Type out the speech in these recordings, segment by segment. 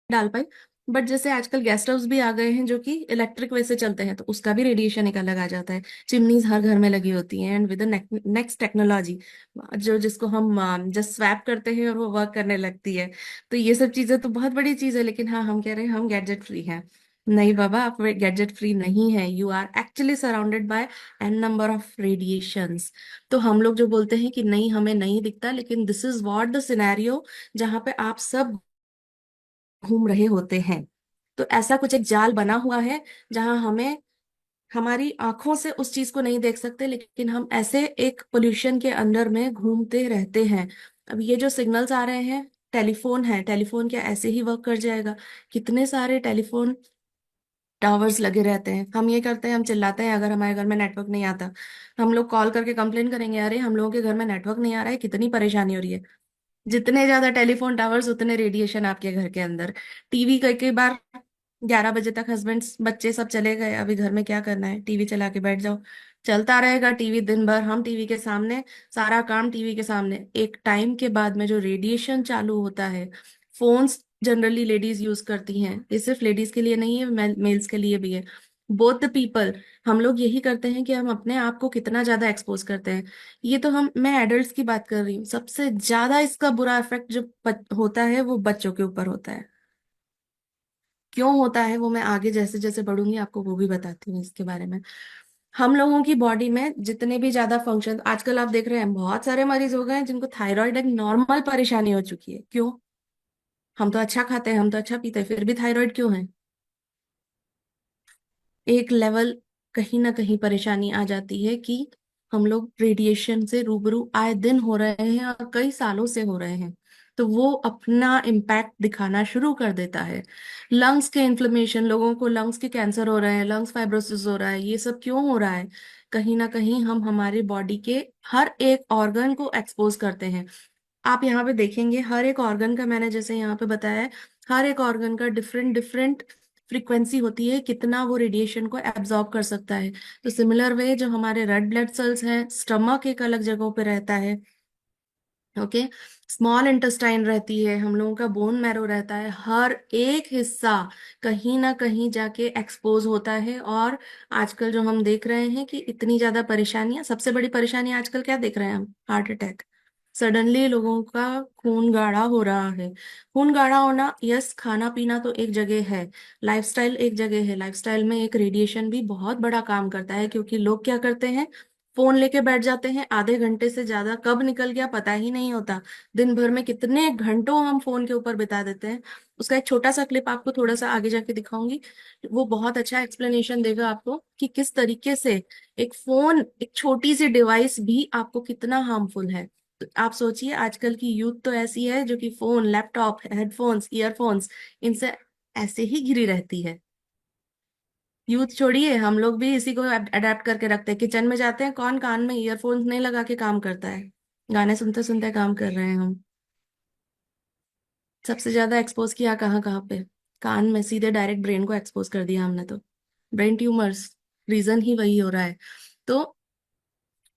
डाल पाई। बट जैसे आजकल गैस स्टव्स भी आ गए हैं जो कि इलेक्ट्रिक वे से चलते हैं, तो उसका भी रेडिएशन एक अलग आ जाता है। चिमनीज हर घर में लगी होती हैं, एंड विद नेक्स्ट टेक्नोलॉजी जो जिसको हम जस्ट स्वैप करते हैं और वो वर्क करने लगती है। तो ये सब चीजें तो बहुत बड़ी चीज है, लेकिन हाँ, हम कह रहे हैं हम गैजेट फ्री हैं। नहीं बाबा, आप गैजेट फ्री नहीं है, you are actually surrounded by an number of radiations. तो हम लोग जो बोलते हैं कि नहीं हमें नहीं दिखता, लेकिन this is what the scenario जहां पे आप सब घूम रहे होते हैं। तो ऐसा कुछ एक जाल बना हुआ है जहां हमें हमारी आंखों से उस चीज को नहीं देख सकते, लेकिन हम ऐसे एक पोल्यूशन के अंदर में घूमते रहते हैं। अब ये जो सिग्नल्स आ रहे हैं, टेलीफोन है, टेलीफोन क्या ऐसे ही वर्क कर जाएगा? कितने सारे टेलीफोन टावर्स लगे रहते हैं। हम ये करते हैं, हम चिल्लाते हैं अगर हमारे घर में नेटवर्क नहीं आता। हम लोग कॉल करके कंप्लेन करेंगे, अरे हम लोगों के घर में नेटवर्क नहीं आ रहा है, कितनी परेशानी हो रही है। जितने ज्यादा टेलीफोन टावर्स उतने रेडिएशन आपके घर के अंदर। टीवी कई कई बार 11 बजे तक हस्बैंड्स बच्चे सब चले गए, अभी घर में क्या करना है, टीवी चला के बैठ जाओ। चलता रहेगा टीवी दिन भर, हम टीवी के सामने, सारा काम टीवी के सामने। एक टाइम के बाद में जो रेडिएशन चालू होता है, फोन्स जनरली लेडीज यूज करती हैं, ये सिर्फ लेडीज के लिए नहीं है, मेल्स के लिए भी है। बोथ द पीपल, हम लोग यही करते हैं कि हम अपने आप को कितना ज्यादा एक्सपोज करते हैं। ये तो मैं एडल्ट्स की बात कर रही हूँ, सबसे ज्यादा इसका बुरा इफेक्ट जो होता है वो बच्चों के ऊपर होता है। क्यों होता है वो मैं आगे जैसे जैसे बढ़ूंगी आपको वो भी बताती हूँ इसके बारे में। हम लोगों की बॉडी में जितने भी ज्यादा फंक्शन आजकल आप देख रहे हैं, बहुत सारे मरीज हो गए हैं जिनको थायराइड एक नॉर्मल परेशानी हो चुकी है। क्यों? हम तो अच्छा खाते हैं, हम तो अच्छा पीते हैं, फिर भी थायराइड क्यों है? एक लेवल कहीं ना कहीं परेशानी आ जाती है कि हम लोग रेडिएशन से रूबरू आए दिन हो रहे हैं और कई सालों से हो रहे हैं। तो वो अपना इम्पैक्ट दिखाना शुरू कर देता है। लंग्स के इन्फ्लेमेशन, लोगों को लंग्स के कैंसर हो रहे हैं, लंग्स फाइब्रोसिस हो रहा है, ये सब क्यों हो रहा है? कहीं ना कहीं हम हमारी बॉडी के हर एक ऑर्गन को एक्सपोज करते हैं। आप यहाँ पे देखेंगे हर एक ऑर्गन का, मैंने जैसे यहाँ पे बताया है, हर एक ऑर्गन का डिफरेंट डिफरेंट फ्रीक्वेंसी होती है, कितना वो रेडिएशन को एब्जॉर्ब कर सकता है। तो सिमिलर वे जो हमारे रेड ब्लड सेल्स हैं, स्टमक एक अलग जगहों पे रहता है, ओके, स्मॉल इंटेस्टाइन रहती है, हम लोगों का बोन मैरो रहता है, हर एक हिस्सा कहीं ना कहीं जाके एक्सपोज होता है। और आजकल जो हम देख रहे हैं कि इतनी ज्यादा परेशानियां, सबसे बड़ी परेशानी आजकल क्या देख रहे हैं हम? Heart attack. सडनली लोगों का खून गाढ़ा हो रहा है। खून गाढ़ा होना, यस, खाना पीना तो एक जगह है, लाइफस्टाइल एक जगह है। लाइफस्टाइल में एक रेडिएशन भी बहुत बड़ा काम करता है, क्योंकि लोग क्या करते हैं, फोन लेके बैठ जाते हैं, आधे घंटे से ज्यादा कब निकल गया पता ही नहीं होता। दिन भर में कितने घंटों हम फोन के ऊपर बिता देते हैं। उसका एक छोटा सा क्लिप आपको थोड़ा सा आगे जाके दिखाऊंगी, वो बहुत अच्छा एक्सप्लेनेशन देगा आपको कि किस तरीके से एक फोन, एक छोटी सी डिवाइस भी आपको कितना हार्मफुल है। तो आप सोचिए, आजकल की यूथ तो ऐसी है जो कि फोन, लैपटॉप, हेडफोन्स, ईयरफोन्स, इनसे ऐसे ही घिरी रहती है। यूथ छोड़िए, हम लोग भी इसी को अडेप्ट करके रखते हैं। किचन में जाते हैं, कौन कान में ईयरफोन्स नहीं लगा के काम करता है? गाने सुनते सुनते काम कर रहे हैं हम। सबसे ज्यादा एक्सपोज किया कहाँ कहाँ पे? कान में, सीधे डायरेक्ट ब्रेन को एक्सपोज कर दिया हमने तो। ब्रेन ट्यूमर्स, रीजन ही वही हो रहा है। तो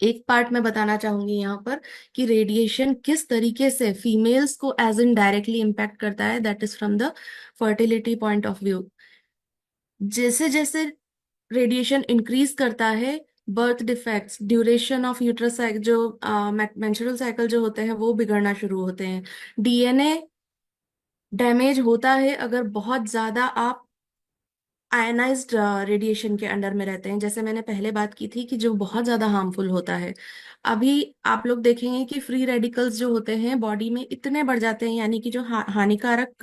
एक पार्ट मैं बताना चाहूंगी यहाँ पर कि रेडिएशन किस तरीके से फीमेल्स को एज इन डायरेक्टली इम्पैक्ट करता है, that is from the fertility point of view. जैसे जैसे रेडिएशन इंक्रीज करता है, birth defects, duration of uterus जो मेंस्ट्रुअल साइकिल जो होते हैं वो बिगड़ना शुरू होते हैं। डीएनए डैमेज होता है अगर बहुत ज्यादा आप आयनाइज्ड रेडिएशन के अंडर में रहते हैं, जैसे मैंने पहले बात की थी कि जो बहुत ज्यादा हार्मफुल होता है। अभी आप लोग देखेंगे कि फ्री रेडिकल्स जो होते हैं बॉडी में इतने बढ़ जाते हैं, यानी कि जो हानिकारक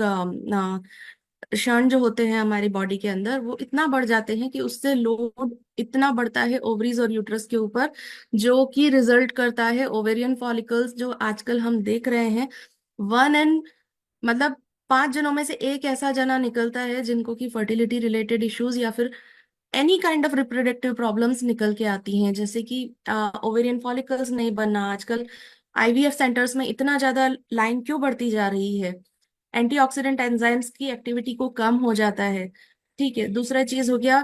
क्षण जो होते हैं हमारी बॉडी के अंदर, वो इतना बढ़ जाते हैं कि उससे लोड इतना बढ़ता है ओवरीज और यूट्रस के ऊपर, जो कि रिजल्ट करता है ओवेरियन फॉलिकल्स जो आजकल हम देख रहे हैं। वन एंड मतलब 5 जनों में से एक ऐसा जना निकलता है जिनको कि फर्टिलिटी रिलेटेड इश्यूज या फिर any kind of reproductive problems निकल के आती हैं, जैसे कि ओवेरियन फॉलिकल्स नहीं बनना। आजकल आईवीएफ सेंटर्स में इतना ज्यादा लाइन क्यों बढ़ती जा रही है? एंटीऑक्सीडेंट एंजाइम्स की एक्टिविटी को कम हो जाता है। ठीक है, दूसरा चीज हो गया,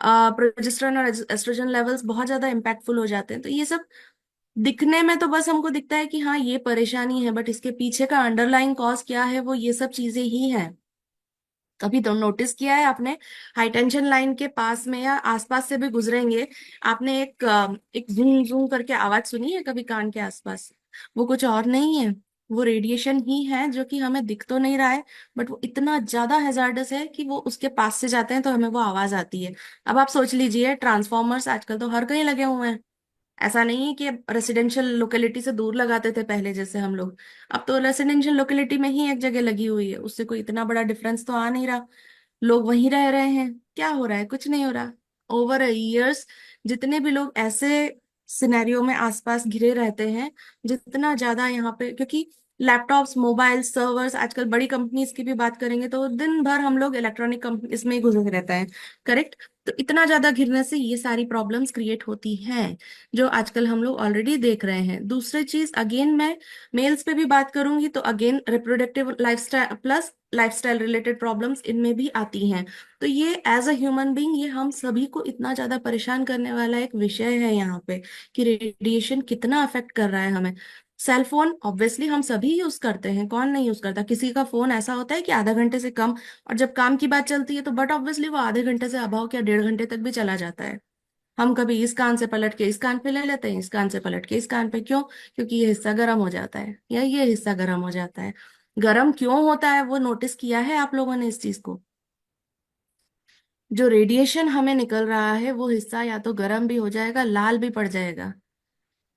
प्रोजेस्टेरोन और एस्ट्रोजन लेवल्स बहुत ज्यादा इम्पैक्टफुल हो जाते हैं। तो ये सब दिखने में तो बस हमको दिखता है कि हाँ ये परेशानी है, बट इसके पीछे का अंडरलाइंग कॉज क्या है, वो ये सब चीजें ही हैं। कभी तो नोटिस किया है आपने, हाई टेंशन लाइन के पास में या आसपास से भी गुजरेंगे, आपने एक जूम जूम करके आवाज सुनी है कभी कान के आसपास? वो कुछ और नहीं है, वो रेडिएशन ही है जो कि हमें दिख तो नहीं रहा है, बट वो इतना ज्यादा हैजार्डस है कि वो उसके पास से जाते हैं तो हमें वो आवाज आती है। अब आप सोच लीजिए, ट्रांसफॉर्मर्स आजकल तो हर कहीं लगे हुए हैं। ऐसा नहीं है कि रेसिडेंशियल लोकेलिटी से दूर लगाते थे पहले जैसे हम लोग, अब तो रेसिडेंशियल लोकेलिटी में ही एक जगह लगी हुई है, उससे कोई इतना बड़ा डिफरेंस तो आ नहीं रहा। लोग वहीं रह रहे हैं, क्या हो रहा है? कुछ नहीं हो रहा। ओवर ईयर्स जितने भी लोग ऐसे सिनेरियो में आसपास घिरे रहते हैं, जितना ज्यादा यहाँ पे, क्योंकि लैपटॉप्स, मोबाइल, सर्वर्स, आजकल बड़ी कंपनीज की भी बात करेंगे तो दिन भर हम लोग इलेक्ट्रॉनिक कंपनी इसमें ही घुसे रहता है। करेक्ट। तो इतना ज्यादा घिरने से ये सारी प्रॉब्लम्स क्रिएट होती हैं, जो आजकल हम लोग ऑलरेडी देख रहे हैं। दूसरी चीज, अगेन मैं मेल्स पे भी बात करूंगी तो again reproductive lifestyle plus lifestyle related problems इनमें भी आती हैं। तो ये एज अ ह्यूमन बीइंग ये हम सभी को इतना ज्यादा परेशान करने वाला एक विषय है यहाँ पे, कि रेडिएशन कितना अफेक्ट कर रहा है हमें। सेल फोन ऑब्वियसली हम सभी यूज करते हैं, कौन नहीं यूज करता? किसी का फोन ऐसा होता है कि आधा घंटे से कम, और जब काम की बात चलती है तो बट ऑब्वियसली वो आधे घंटे से अभाव क्या 1.5 घंटे तक भी चला जाता है। हम कभी इस कान से पलट के इस कान पे ले लेते हैं, इस कान से पलट के इस कान पे, क्यों? क्योंकि ये हिस्सा गर्म हो जाता है या ये हिस्सा गर्म हो जाता है। गर्म क्यों होता है वो नोटिस किया है आप लोगों ने इस चीज को? जो रेडिएशन हमें निकल रहा है वो हिस्सा या तो गर्म भी हो जाएगा, लाल भी पड़ जाएगा।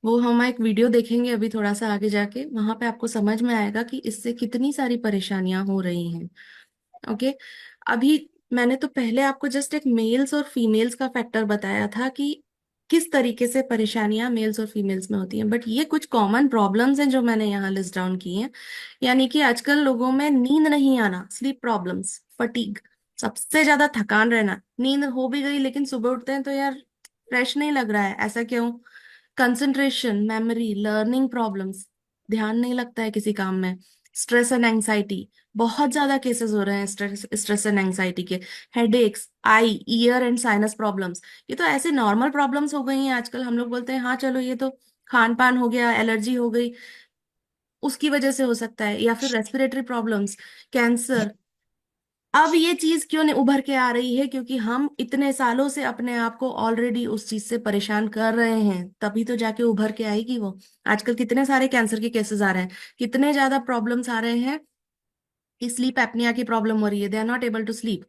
वो हम एक वीडियो देखेंगे अभी थोड़ा सा आगे जाके, वहां पे आपको समझ में आएगा कि इससे कितनी सारी परेशानियां हो रही हैं। ओके। अभी मैंने तो पहले आपको जस्ट एक मेल्स और फीमेल्स का फैक्टर बताया था कि किस तरीके से परेशानियां मेल्स और फीमेल्स में होती हैं, बट ये कुछ कॉमन प्रॉब्लम्स हैं जो मैंने यहाँ लिस्ट डाउन की हैं। यानी कि आजकल लोगों में नींद नहीं आना, स्लीप प्रॉब्लम्स, फटीग, सबसे ज्यादा थकान रहना, नींद हो भी गई लेकिन सुबह उठते हैं तो यार फ्रेश नहीं लग रहा है, ऐसा क्यों? कंसंट्रेशन, मेमोरी, लर्निंग प्रॉब्लम्स, ध्यान नहीं लगता है किसी काम में। स्ट्रेस एंड एंग्जाइटी, बहुत ज्यादा केसेस हो रहे हैं स्ट्रेस एंड एंग्जाइटी के। Headaches, eye ear and sinus problems, ये तो ऐसे नॉर्मल प्रॉब्लम्स हो गई हैं आजकल। हम लोग बोलते हैं हाँ चलो ये तो खान पान हो गया, एलर्जी हो गई, उसकी वजह से हो सकता है, या फिर रेस्पिरेटरी प्रॉब्लम्स, कैंसर। अब ये चीज क्यों नहीं उभर के आ रही है? क्योंकि हम इतने सालों से अपने आप को ऑलरेडी उस चीज से परेशान कर रहे हैं, तभी तो जाके उभर के आएगी वो। आजकल कितने सारे कैंसर के केसेस आ रहे हैं, कितने ज्यादा प्रॉब्लम्स आ रहे हैं कि स्लीप एपनिया की प्रॉब्लम हो रही है, they are not able to sleep.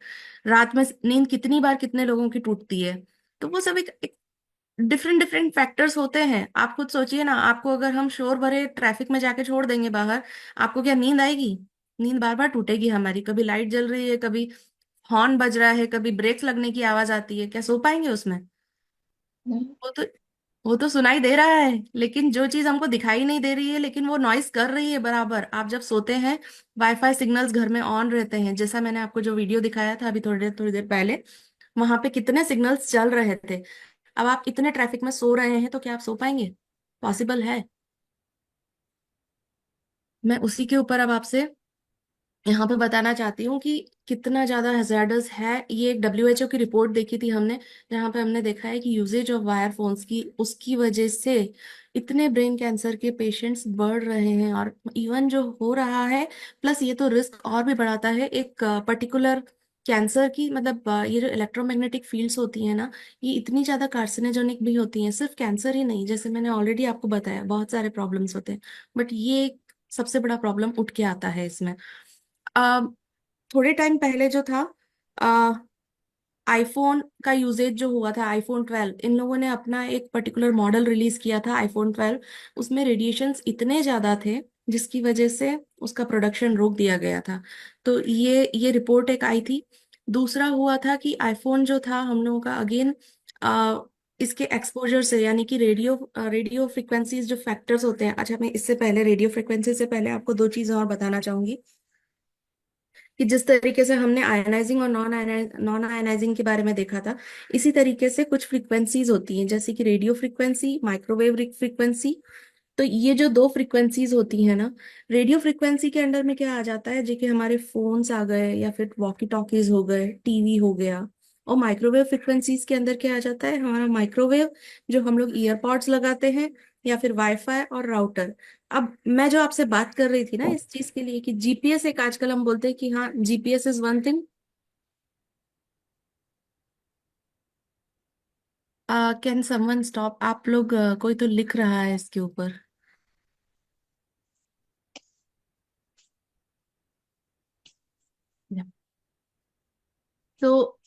रात में नींद कितनी बार कितने लोगों की टूटती है। तो वो सब एक डिफरेंट डिफरेंट फैक्टर्स होते हैं। आप खुद सोचिए ना, आपको अगर हम शोर भरे ट्रैफिक में जाके छोड़ देंगे बाहर, आपको क्या नींद आएगी? नींद बार बार टूटेगी हमारी, कभी लाइट जल रही है, कभी हॉर्न बज रहा है, कभी ब्रेक्स लगने की आवाज आती है, क्या सो पाएंगे उसमें? वो तो वो तो सुनाई दे रहा है, लेकिन जो चीज हमको दिखाई नहीं दे रही है लेकिन वो नॉइस कर रही है बराबर। आप जब सोते हैं, वाईफाई सिग्नल्स घर में ऑन रहते हैं, जैसा मैंने आपको जो वीडियो दिखाया था अभी थोड़ी देर पहले, वहां पे कितने सिग्नल्स चल रहे थे। अब आप इतने ट्रैफिक में सो रहे हैं तो क्या आप सो पाएंगे? पॉसिबल है? मैं उसी के ऊपर अब आपसे यहाँ पे बताना चाहती हूँ कि कितना ज्यादा हैजार्डस है। ये एक डब्ल्यूएचओ की रिपोर्ट देखी थी हमने, जहाँ पे हमने देखा है कि यूजेज ऑफ वायर फोन्स की उसकी वजह से इतने ब्रेन कैंसर के पेशेंट्स बढ़ रहे हैं, और इवन जो हो रहा है, प्लस ये तो रिस्क और भी बढ़ाता है एक पर्टिकुलर कैंसर की। मतलब ये जो इलेक्ट्रोमैग्नेटिक फील्ड्स होती हैं ना, ये इतनी ज्यादा कार्सिनोजेनिक भी होती हैं। सिर्फ कैंसर ही नहीं, जैसे मैंने ऑलरेडी आपको बताया बहुत सारे प्रॉब्लम्स होते हैं, बट ये एक सबसे बड़ा प्रॉब्लम उठ के आता है इसमें। आ, थोड़े टाइम पहले जो था, आईफोन का यूजेज जो हुआ था, आईफोन 12, इन लोगों ने अपना एक पर्टिकुलर मॉडल रिलीज किया था आईफोन 12। उसमें रेडिएशंस इतने ज्यादा थे जिसकी वजह से उसका प्रोडक्शन रोक दिया गया था। तो ये रिपोर्ट एक आई थी। दूसरा हुआ था कि आईफोन जो था हम लोगों का, अगेन इसके एक्सपोजर से, यानी कि रेडियो फ्रिक्वेंसीज जो फैक्टर्स होते हैं। अच्छा, मैं इससे पहले रेडियो फ्रिक्वेंसी से पहले आपको दो चीजें और बताना चाहूंगी, कि जिस तरीके से हमने आयनाइजिंग और नॉन आयनाइजिंग के बारे में देखा था, इसी तरीके से कुछ फ्रीक्वेंसीज होती हैं, जैसे कि रेडियो फ्रीक्वेंसी, माइक्रोवेव फ्रीक्वेंसी। तो ये जो दो फ्रीक्वेंसीज होती हैं ना, रेडियो फ्रीक्वेंसी के अंडर में क्या आ जाता है, जो कि हमारे फोन्स आ गए, या फिर वॉकी टॉकीज हो गए, टीवी हो गया। और माइक्रोवेव फ्रीक्वेंसीज के अंदर क्या आ जाता है, हमारा माइक्रोवेव, जो हम लोग ईयरपॉड्स लगाते हैं, या फिर वाईफाई और राउटर। अब मैं जो आपसे बात कर रही थी ना इस चीज के लिए, कि जीपीएस एक, आजकल हम बोलते हैं कि हाँ GPS is one thing, can someone stop, आप लोग कोई तो लिख रहा है इसके ऊपर। तो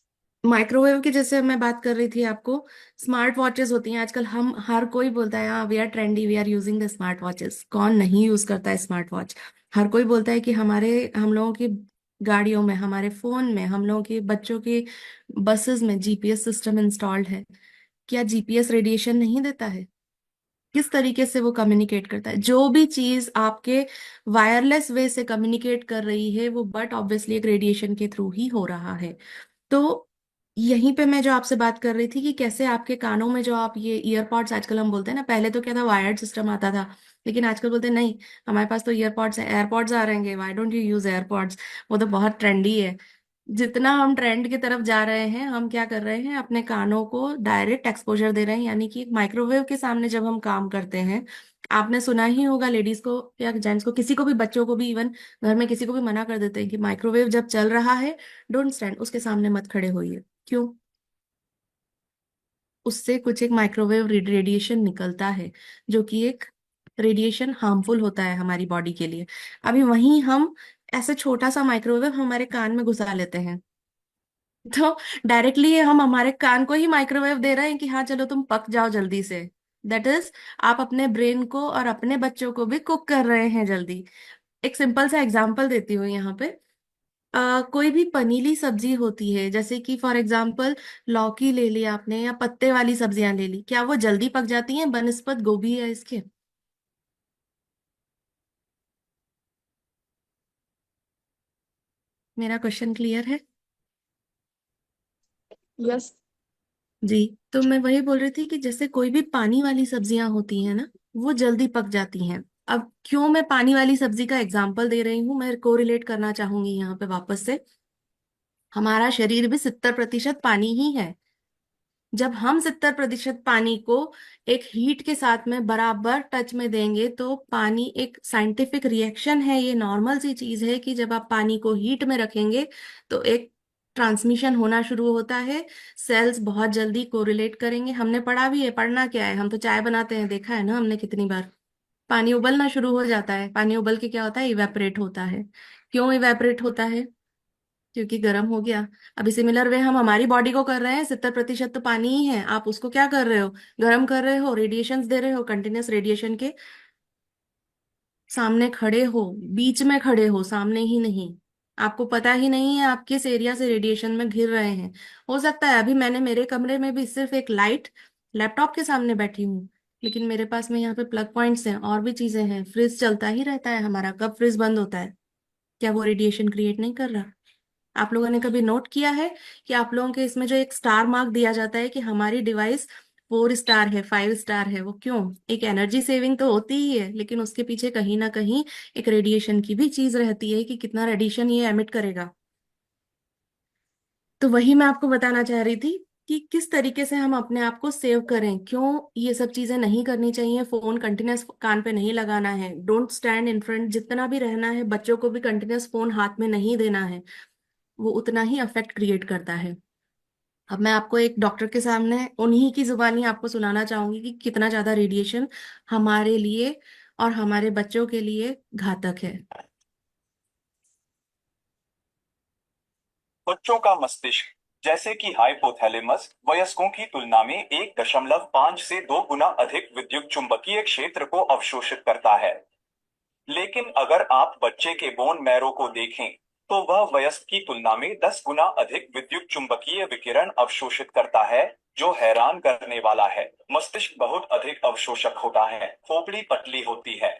माइक्रोवेव की जैसे मैं बात कर रही थी आपको, स्मार्ट वॉचेस होती हैं आजकल, हम हर कोई बोलता है हाँ we are trendy, we are using the smart watches. कौन नहीं यूज करता है स्मार्ट वॉच? हर कोई बोलता है कि हम लोगों की गाड़ियों में, हमारे फोन में, हम लोगों के बच्चों की बसेस में जीपीएस सिस्टम इंस्टॉल्ड है। क्या जीपीएस रेडिएशन नहीं देता है? किस तरीके से वो कम्युनिकेट करता है? जो भी चीज आपके वायरलेस वे से कम्युनिकेट कर रही है वो बट ऑब्वियसली एक रेडिएशन के थ्रू ही हो रहा है। तो यहीं पे मैं जो आपसे बात कर रही थी कि कैसे आपके कानों में जो आप ये ईयरपॉड्स, आजकल हम बोलते हैं ना, पहले तो क्या था, वायर्ड सिस्टम आता था, लेकिन आजकल बोलते हैं नहीं, हमारे पास तो ईयरपॉड्स है, एयरपॉड्स आ रहेंगे, why don't you use AirPods, वो तो बहुत ट्रेंडी है। जितना हम ट्रेंड की तरफ जा रहे हैं, हम क्या कर रहे हैं, अपने कानों को डायरेक्ट एक्सपोजर दे रहे हैं, यानी कि माइक्रोवेव के सामने जब हम काम करते हैं, आपने सुना ही होगा लेडीज को या जेंट्स को, किसी को भी, बच्चों को भी, इवन घर में किसी को भी मना कर देते हैं कि माइक्रोवेव जब चल रहा है, डोंट स्टैंड, उसके सामने मत खड़े होइए। क्यों? उससे कुछ एक माइक्रोवेव रेडिएशन निकलता है, जो कि एक रेडिएशन हार्मफुल होता है हमारी बॉडी के लिए। अभी वहीं हम ऐसे छोटा सा माइक्रोवेव हमारे कान में घुसा लेते हैं, तो डायरेक्टली हम हमारे कान को ही माइक्रोवेव दे रहे हैं कि हाँ चलो तुम पक जाओ जल्दी से। दैट इज, आप अपने ब्रेन को और अपने बच्चों को भी कुक कर रहे हैं जल्दी। एक सिंपल सा एग्जांपल देती हूँ यहाँ पे। कोई भी पनीली सब्जी होती है, जैसे कि फॉर एग्जांपल लौकी ले ली आपने या पत्ते वाली सब्जियां ले ली, क्या वो जल्दी पक जाती हैं बनस्पत गोभी है इसके? मेरा क्वेश्चन क्लियर है? यस। जी। तो मैं वही बोल रही थी कि जैसे कोई भी पानी वाली सब्जियां होती हैं ना, वो जल्दी पक जाती हैं। अब क्यों मैं पानी वाली सब्जी का एग्जांपल दे रही हूँ, मैं कोरिलेट करना चाहूंगी यहाँ पे वापस से। हमारा शरीर भी 70% पानी ही है। जब हम 70% पानी को एक हीट के साथ में बराबर टच में देंगे, तो पानी एक साइंटिफिक रिएक्शन है, ये नॉर्मल सी चीज है कि जब आप पानी को हीट में रखेंगे तो एक ट्रांसमिशन होना शुरू होता है। सेल्स बहुत जल्दी कोरिलेट करेंगे, हमने पढ़ा भी है। पढ़ना क्या है, हम तो चाय बनाते हैं, देखा है ना हमने कितनी बार। पानी उबलना शुरू हो जाता है, पानी उबल के क्या होता है, इवेपोरेट होता है। क्यों इवेपोरेट होता है? क्योंकि गर्म हो गया। अभी सिमिलर वे हम हमारी बॉडी को कर रहे हैं, 70% तो पानी ही है, आप उसको क्या कर रहे हो, गर्म कर रहे हो, रेडिएशंस दे रहे हो, कंटिन्यूस रेडिएशन के सामने खड़े हो, बीच में खड़े हो, सामने ही नहीं। आपको पता ही नहीं है आप किस एरिया से रेडिएशन में घिर रहे हैं। हो सकता है अभी मैंने मेरे कमरे में भी सिर्फ एक लाइट, लैपटॉप के सामने बैठी हूँ, लेकिन मेरे पास में यहाँ पे प्लग पॉइंट्स हैं और भी चीजें हैं, फ्रिज चलता ही रहता है हमारा, कब फ्रिज बंद होता है? क्या वो रेडिएशन क्रिएट नहीं कर रहा? आप लोगों ने कभी नोट किया है कि आप लोगों के इसमें जो एक स्टार मार्क दिया जाता है कि हमारी डिवाइस 4 स्टार है, 5 स्टार है, वो क्यों? एक एनर्जी सेविंग तो होती ही है, लेकिन उसके पीछे कहीं ना कहीं एक रेडिएशन की भी चीज रहती है कि कितना रेडिएशन ये एमिट करेगा। तो वही मैं आपको बताना चाह रही थी कि किस तरीके से हम अपने आप को सेव करें, क्यों ये सब चीजें नहीं करनी चाहिए। फोन कंटिन्यूस कान पे नहीं लगाना है, डोंट स्टैंड इन फ्रंट, जितना भी रहना है बच्चों को भी कंटिन्यूस फोन हाथ में नहीं देना है, वो उतना ही अफेक्ट क्रिएट करता है। अब मैं आपको एक डॉक्टर के सामने उन्हीं की जुबानी आपको सुनाना चाहूंगी कि कितना ज्यादा रेडिएशन हमारे लिए और हमारे बच्चों के लिए घातक है। बच्चों का मस्तिष्क, जैसे कि हाइपोथैलेमस, वयस्कों की तुलना में 1.5 से 2 गुना अधिक विद्युत चुंबकीय क्षेत्र को अवशोषित करता है। लेकिन अगर आप बच्चे के बोन मैरो को देखें, तो वह वयस्क की तुलना में 10 गुना अधिक विद्युत चुंबकीय विकिरण अवशोषित करता है, जो हैरान करने वाला है। मस्तिष्क बहुत अधिक अवशोषक होता है, खोपड़ी पतली होती है,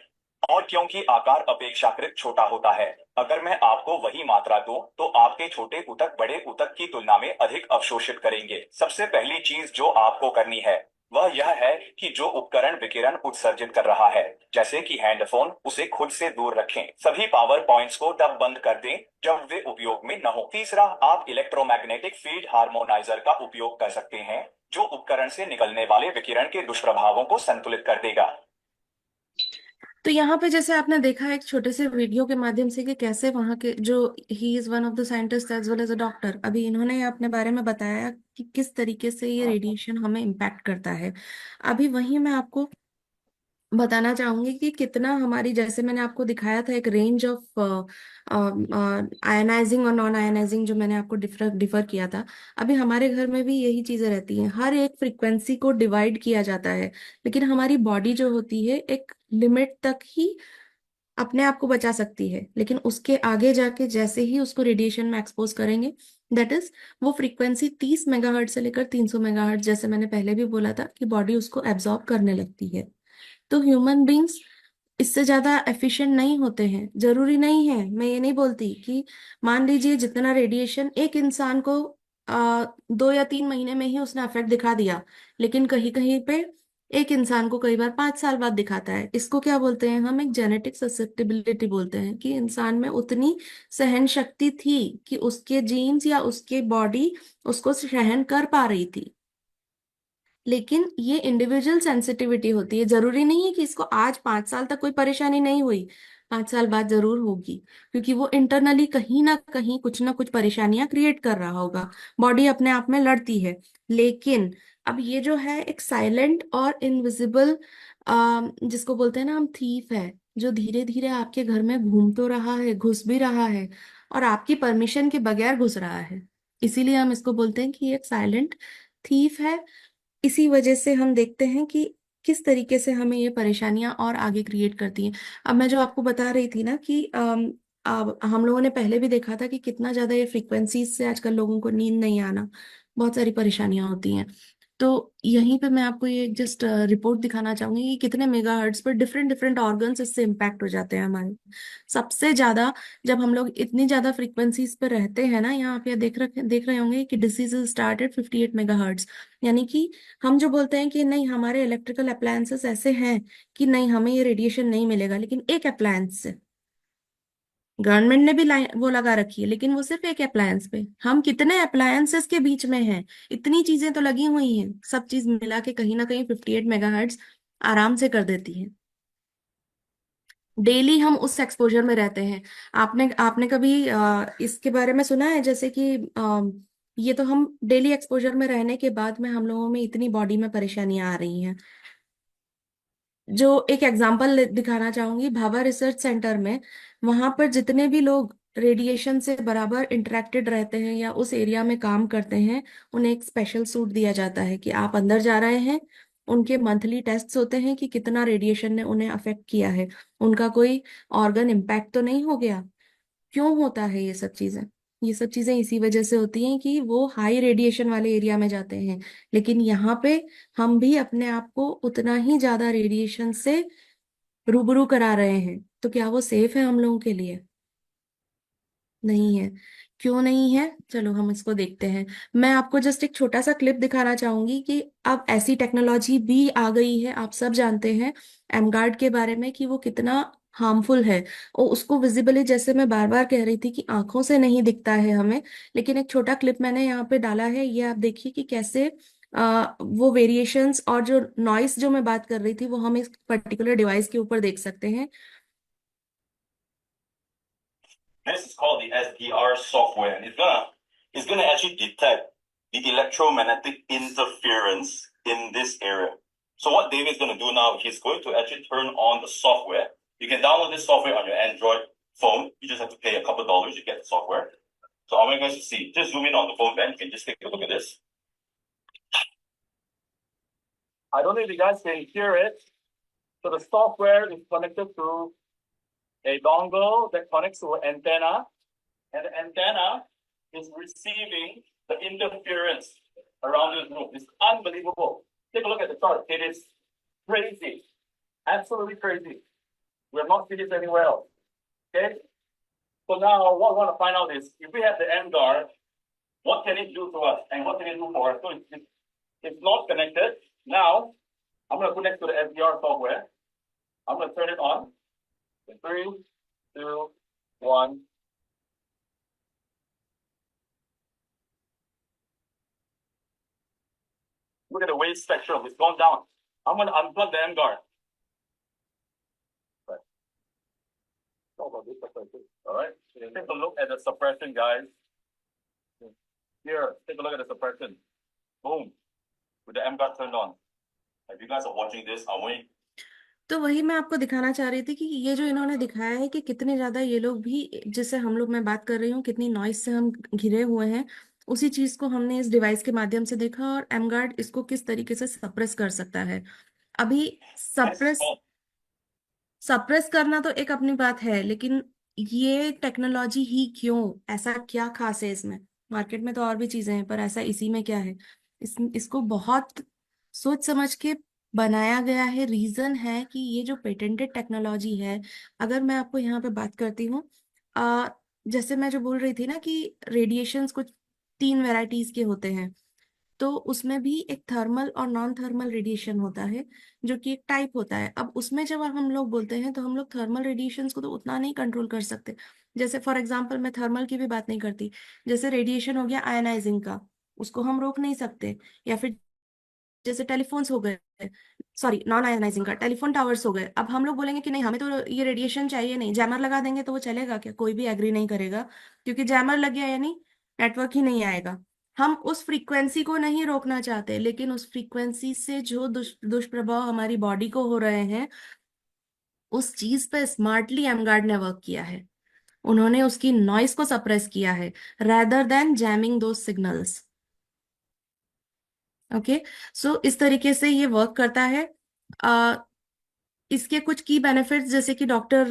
और क्योंकि आकार अपेक्षाकृत छोटा होता है, अगर मैं आपको वही मात्रा दूं, तो आपके छोटे ऊतक बड़े ऊतक की तुलना में अधिक अवशोषित करेंगे। सबसे पहली चीज जो आपको करनी है वह यह है कि जो उपकरण विकिरण उत्सर्जित कर रहा है, जैसे कि हैंडफोन, उसे खुद से दूर रखें। सभी पावर पॉइंट्स को तब बंद कर दें जब वे उपयोग में न हो। तीसरा, आप इलेक्ट्रोमैग्नेटिक फील्ड हार्मोनाइजर का उपयोग कर सकते हैं, जो उपकरण से निकलने वाले विकिरण के दुष्प्रभावों को संतुलित कर देगा। तो यहाँ पे जैसे आपने देखा एक छोटे से वीडियो के माध्यम से कि कैसे वहाँ के जो, he is one of the scientist as well as a doctor, अभी इन्होंने अपने बारे में बताया कि किस तरीके से ये रेडिएशन हमें इम्पैक्ट करता है। अभी वहीं मैं आपको बताना चाहूंगी कि कितना हमारी, जैसे मैंने आपको दिखाया था एक रेंज ऑफ आयनाइजिंग और नॉन आयनाइजिंग, जो मैंने आपको डिफर डिफर किया था। अभी हमारे घर में भी यही चीजें रहती हैं, हर एक फ्रीक्वेंसी को डिवाइड किया जाता है, लेकिन हमारी बॉडी जो होती है एक लिमिट तक ही अपने आप को बचा सकती है, लेकिन उसके आगे जाके जैसे ही उसको रेडिएशन में एक्सपोज करेंगे, दैट इज, वो फ्रीक्वेंसी 30 मेगाहर्ट्ज से लेकर 300 मेगाहर्ट्ज, जैसे मैंने पहले भी बोला था, कि बॉडी उसको एब्जॉर्ब करने लगती है। तो ह्यूमन बींग्स इससे ज्यादा एफिशिएंट नहीं होते हैं, जरूरी नहीं है, मैं ये नहीं बोलती कि मान लीजिए जितना रेडिएशन एक इंसान को 2 या 3 महीने में ही उसने इफेक्ट दिखा दिया, लेकिन कहीं कहीं पे एक इंसान को कई बार 5 साल बाद दिखाता है। इसको क्या बोलते हैं हम? एक जेनेटिक ससेप्टिबिलिटी बोलते हैं, कि इंसान में उतनी सहन शक्ति थी कि उसके जीन्स या उसके बॉडी उसको सहन कर पा रही थी। लेकिन ये इंडिविजुअल सेंसिटिविटी होती है, जरूरी नहीं है कि इसको आज 5 साल तक कोई परेशानी नहीं हुई, 5 साल बाद जरूर होगी, क्योंकि वो इंटरनली कहीं ना कुछ परेशानियां क्रिएट कर रहा होगा, बॉडी अपने आप में लड़ती है। लेकिन अब ये जो है एक साइलेंट और इनविजिबल, जिसको बोलते हैं ना हम, थीफ है, जो धीरे धीरे आपके घर में घूम तो रहा है, घुस भी रहा है, और आपकी परमिशन के बगैर घुस रहा है। इसीलिए हम इसको बोलते हैं कि ये एक साइलेंट थीफ है। इसी वजह से हम देखते हैं कि किस तरीके से हमें ये परेशानियां और आगे क्रिएट करती हैं। अब मैं जो आपको बता रही थी ना कि अब हम लोगों ने पहले भी देखा था कि कितना ज्यादा ये फ्रीक्वेंसीज से आजकल लोगों को नींद नहीं आना, बहुत सारी परेशानियां होती हैं। तो यहीं पे मैं आपको ये जस्ट रिपोर्ट दिखाना चाहूंगी कि कितने मेगाहर्ट्ज पर डिफरेंट डिफरेंट ऑर्गन्स इससे इम्पैक्ट हो जाते हैं हमारे। सबसे ज्यादा, जब हम लोग इतनी ज्यादा फ्रीक्वेंसीज पे रहते हैं ना, यहाँ पे देख रहे होंगे कि डिसीज स्टार्टेड 58 मेगाहर्ट्ज, यानी कि हम जो बोलते हैं कि नहीं हमारे इलेक्ट्रिकल अप्लायंसेस ऐसे हैं कि नहीं हमें ये रेडिएशन नहीं मिलेगा, लेकिन एक अप्लायंस से, गवर्नमेंट ने भी लाइन वो लगा रखी है, लेकिन वो सिर्फ एक अप्लायंस पे, हम कितने अप्लायंसेस के बीच में हैं, इतनी चीजें तो लगी हुई हैं, सब चीज मिला के कहीं ना कहीं 58 मेगाहर्ट्ज आराम से कर देती है। डेली हम उस एक्सपोजर में रहते हैं। आपने आपने कभी इसके बारे में सुना है, जैसे कि ये तो हम डेली एक्सपोजर में रहने के बाद में हम लोगों में इतनी बॉडी में परेशानियां आ रही हैं। जो एक एग्जांपल दिखाना चाहूंगी, भाभा रिसर्च सेंटर में, वहां पर जितने भी लोग रेडिएशन से बराबर इंटरेक्टेड रहते हैं या उस एरिया में काम करते हैं, उन्हें एक स्पेशल सूट दिया जाता है कि आप अंदर जा रहे हैं। उनके मंथली टेस्ट्स होते हैं कि कितना रेडिएशन ने उन्हें अफेक्ट किया है, उनका कोई ऑर्गन इम्पैक्ट तो नहीं हो गया। क्यों होता है ये सब चीजें? ये सब चीजें इसी वजह से होती हैं कि वो हाई रेडिएशन वाले एरिया में जाते हैं, लेकिन यहाँ पे हम भी अपने आप को उतना ही ज्यादा रेडिएशन से रूबरू करा रहे हैं। तो क्या वो सेफ है हम लोगों के लिए? नहीं है। क्यों नहीं है? चलो हम इसको देखते हैं। मैं आपको जस्ट एक छोटा सा क्लिप दिखाना चाहूंगी कि अब ऐसी टेक्नोलॉजी भी आ गई है, आप सब जानते हैं एमगार्ड के बारे में कि वो कितना हार्मफुल है। और उसको विजिबली, जैसे मैं बार बार कह रही थी कि आंखों से नहीं दिखता है हमें, लेकिन एक छोटा क्लिप मैंने यहाँ पे डाला है, ये आप देखिए कि कैसे वो वेरिएशंस और जो नॉइस जो मैं बात कर रही थी वो हम इस पर्टिकुलर डिवाइस के ऊपर देख सकते हैं। This is called the SDR software, and it's gonna actually detect the electromagnetic interference in this area. So what David's gonna do now, he's going to actually turn on the software. You can download this software on your Android phone. You just have to pay a couple dollars to get the software. So I want you guys to see. Just zoom in on the phone, Ben. You can just take a look at this. I don't know if you guys can hear it. So the software is connected to a dongle that connects to an antenna, and the antenna is receiving the interference around this room. It's unbelievable. Take a look at the chart. It is crazy, absolutely crazy. We have not seen this anywhere else. Okay. So now what we want to find out is if we have the M guard, what can it do to us and what can it do for us? So it's not connected. Now I'm going to connect to the SDR software. I'm going to turn it on. 3, 2, 1. Look at the wave spectrum. It's gone down. I'm going to unplug the M guard. Right. All right. Take a look at the suppression, guys. Here, take a look at the suppression. Boom. With the M guard turned on. If you guys are watching this, are we? तो वही मैं आपको दिखाना चाह रही थी कि ये जो इन्होंने दिखाया है कि कितने ज्यादा ये लोग भी, जैसे हम लोग, मैं बात कर रही हूँ, कितनी नॉइस से हम घिरे हुए हैं, उसी चीज को हमने इस डिवाइस के माध्यम से देखा, और एमगार्ड इसको किस तरीके से सप्रेस कर सकता है। अभी सप्रेस सप्रेस करना तो एक अपनी बात है, लेकिन ये टेक्नोलॉजी ही क्यों, ऐसा क्या खास है इसमें? मार्केट में तो और भी चीजें हैं, पर ऐसा इसी में क्या है? इसको बहुत सोच समझ के बनाया गया है। रीजन है कि ये जो पेटेंटेड टेक्नोलॉजी है, अगर मैं आपको यहाँ पे बात करती हूँ, आ, जैसे मैं जो बोल रही थी ना कि रेडिएशंस कुछ 3 वैरायटीज के होते हैं, तो उसमें भी एक थर्मल और नॉन थर्मल रेडिएशन होता है, जो कि एक टाइप होता है। अब उसमें जब हम लोग बोलते हैं तो हम लोग थर्मल रेडिएशंस को तो उतना नहीं कंट्रोल कर सकते। जैसे फॉर एग्जांपल, मैं थर्मल की भी बात नहीं करती, जैसे रेडिएशन हो गया आयनाइजिंग का, उसको हम रोक नहीं सकते। या फिर जैसे टेलीफोन्स हो गए, सॉरी नॉन आयनाइजिंग का टेलीफोन टावर्स हो गए, अब हम लोग बोलेंगे कि नहीं हमें तो ये रेडिएशन चाहिए नहीं, जैमर लगा देंगे तो वो चलेगा क्या? कोई भी एग्री नहीं करेगा, क्योंकि जैमर लग गया यानी नेटवर्क ही नहीं आएगा। हम उस फ्रीक्वेंसी को नहीं रोकना चाहते, लेकिन उस फ्रीक्वेंसी से जो दुष्प्रभाव हमारी बॉडी को हो रहे हैं, उस चीज पे स्मार्टली एमगार्ड ने वर्क किया है। उन्होंने उसकी नॉइस को सप्रेस किया है, rather देन जैमिंग दो सिग्नल्स। ओके, सो इस तरीके से ये वर्क करता है। इसके कुछ की बेनिफिट्स, जैसे कि डॉक्टर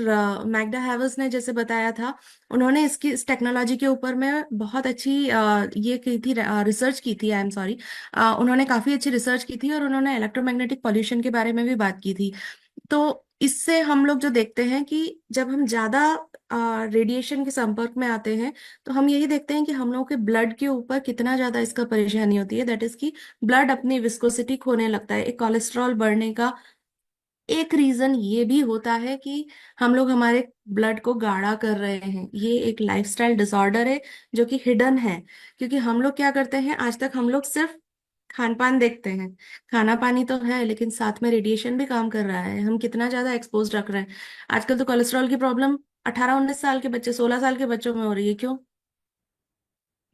मैग्डा हैवल्स ने जैसे बताया था, उन्होंने इस टेक्नोलॉजी के ऊपर में बहुत अच्छी ये की थी, रिसर्च की थी, आई एम सॉरी, उन्होंने काफी अच्छी रिसर्च की थी, और उन्होंने इलेक्ट्रोमैग्नेटिक पॉल्यूशन के बारे में भी बात की थी। तो इससे हम लोग जो देखते हैं कि जब हम ज्यादा रेडिएशन के संपर्क में आते हैं, तो हम यही देखते हैं कि हम लोगों के ब्लड के ऊपर कितना ज्यादा इसका परेशानी होती है। दैट इज कि ब्लड अपनी विस्कोसिटी खोने लगता है। एक कोलेस्ट्रॉल बढ़ने का एक रीजन ये भी होता है कि हम लोग हमारे ब्लड को गाढ़ा कर रहे हैं। ये एक लाइफस्टाइल डिसऑर्डर है जो कि हिडन है, क्योंकि हम लोग क्या करते हैं, आज तक हम लोग सिर्फ खान पान देखते हैं। खाना पानी तो है, लेकिन साथ में रेडिएशन भी काम कर रहा है। हम कितना ज्यादा एक्सपोज रख रहे हैं। आजकल तो कोलेस्ट्रॉल की प्रॉब्लम 18-19 साल के बच्चे, 16 साल के बच्चों में हो रही है। क्यों?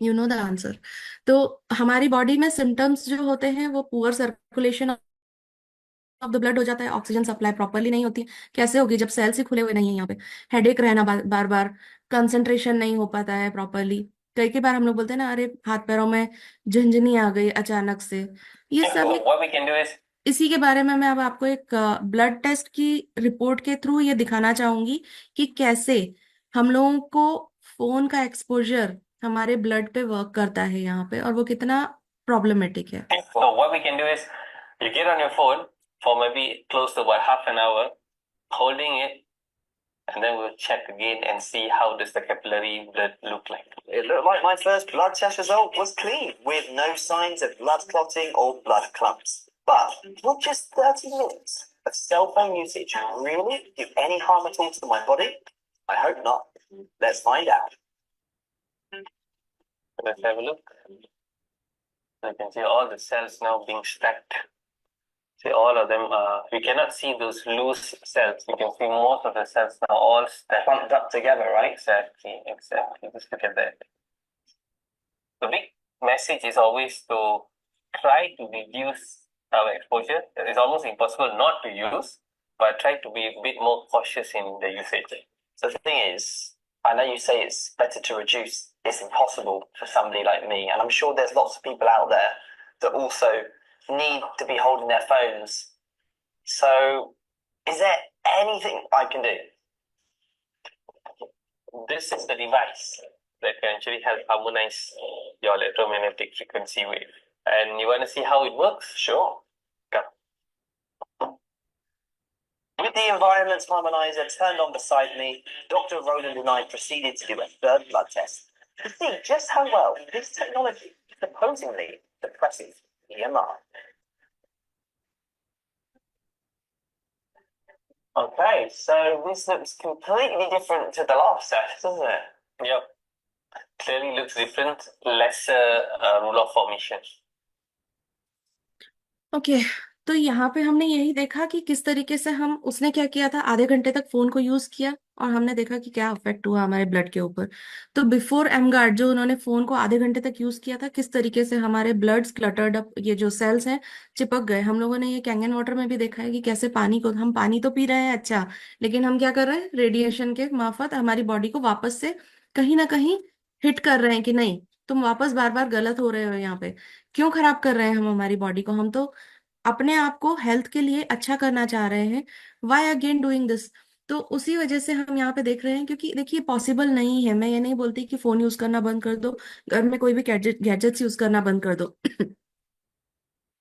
You know the answer. तो हमारी बॉडी में सिम्टम्स जो होते हैं वो poor circulation of the blood हो जाता है, ऑक्सीजन सप्लाई प्रॉपरली नहीं होती। कैसे होगी जब सेल्स ही खुले हुए नहीं है यहाँ पे? हेडेक रहना बार बार, कंसंट्रेशन नहीं हो पाता है प्रॉपरली। कई कई बार हम लोग बोलते हैं ना, अरे हाथ पैरों में झंझनी आ गई अचानक से। ये सब What we can do is इसी के बारे में मैं अब आपको एक ब्लड टेस्ट की रिपोर्ट के थ्रू ये दिखाना चाहूंगी कि कैसे हम लोगों को फोन का एक्सपोजर हमारे ब्लड पे वर्क करता है यहाँ पे, और वो कितना प्रॉब्लमेटिक है। So what we can do is you get on your phone for maybe close to about half an hour, holding it, and then we'll check again and see how does the capillary blood look like. It looked like my first blood test result was clean, with no signs of blood clotting or blood clumps. But will just 30 minutes of cell phone usage really do any harm at all to my body? I hope not. Let's find out. Let's have a look. You can see all the cells now being stacked. See, all of them, you cannot see those loose cells. You can see most of the cells now all stacked. Bumped up together, right? Exactly, exactly. Just look at that. The big message is always to try to reduce our exposure. It's almost impossible not to use, but try to be a bit more cautious in the usage. So the thing is, I know you say it's better to reduce. It's impossible for somebody like me, and I'm sure there's lots of people out there that also need to be holding their phones. So, is there anything I can do? This is the device that can actually help harmonize your electromagnetic frequency wave. And you want to see how it works? Sure. Come. With the environment harmonizer turned on beside me, Dr. Roland and I proceeded to do a third blood test to see just how well this technology supposedly suppresses EMR. Okay, so this looks completely different to the last test, doesn't it? Yep. Clearly looks different, lesser rule of formation. Okay, तो यहाँ पे हमने यही देखा कि किस तरीके से हम, उसने क्या किया था, आधे घंटे तक फोन को यूज किया, और हमने देखा कि क्या इफेक्ट हुआ हमारे ब्लड के ऊपर। तो बिफोर एमगार्ड जो उन्होंने फोन को आधे घंटे तक यूज किया था, किस तरीके से हमारे ब्लड्स क्लटर्ड अप, ये जो सेल्स हैं चिपक गए। हम लोगों ने ये कैंगन वाटर में भी देखा है कि कैसे पानी को, हम पानी तो पी रहे हैं अच्छा, लेकिन हम क्या कर रहे हैं, रेडिएशन के मार्फत हमारी बॉडी को वापस से कहीं ना कहीं हिट कर रहे हैं कि नहीं, तुम वापस बार बार गलत हो रहे हो यहाँ पे। क्यों खराब कर रहे हैं हम हमारी बॉडी को? हम तो अपने आप को हेल्थ के लिए अच्छा करना चाह रहे हैं। Why again doing this? तो उसी वजह से हम यहाँ पे देख रहे हैं, क्योंकि देखिए पॉसिबल नहीं है, मैं ये नहीं बोलती कि फोन यूज करना बंद कर दो, घर में कोई भी गैजेट्स यूज करना बंद कर दो।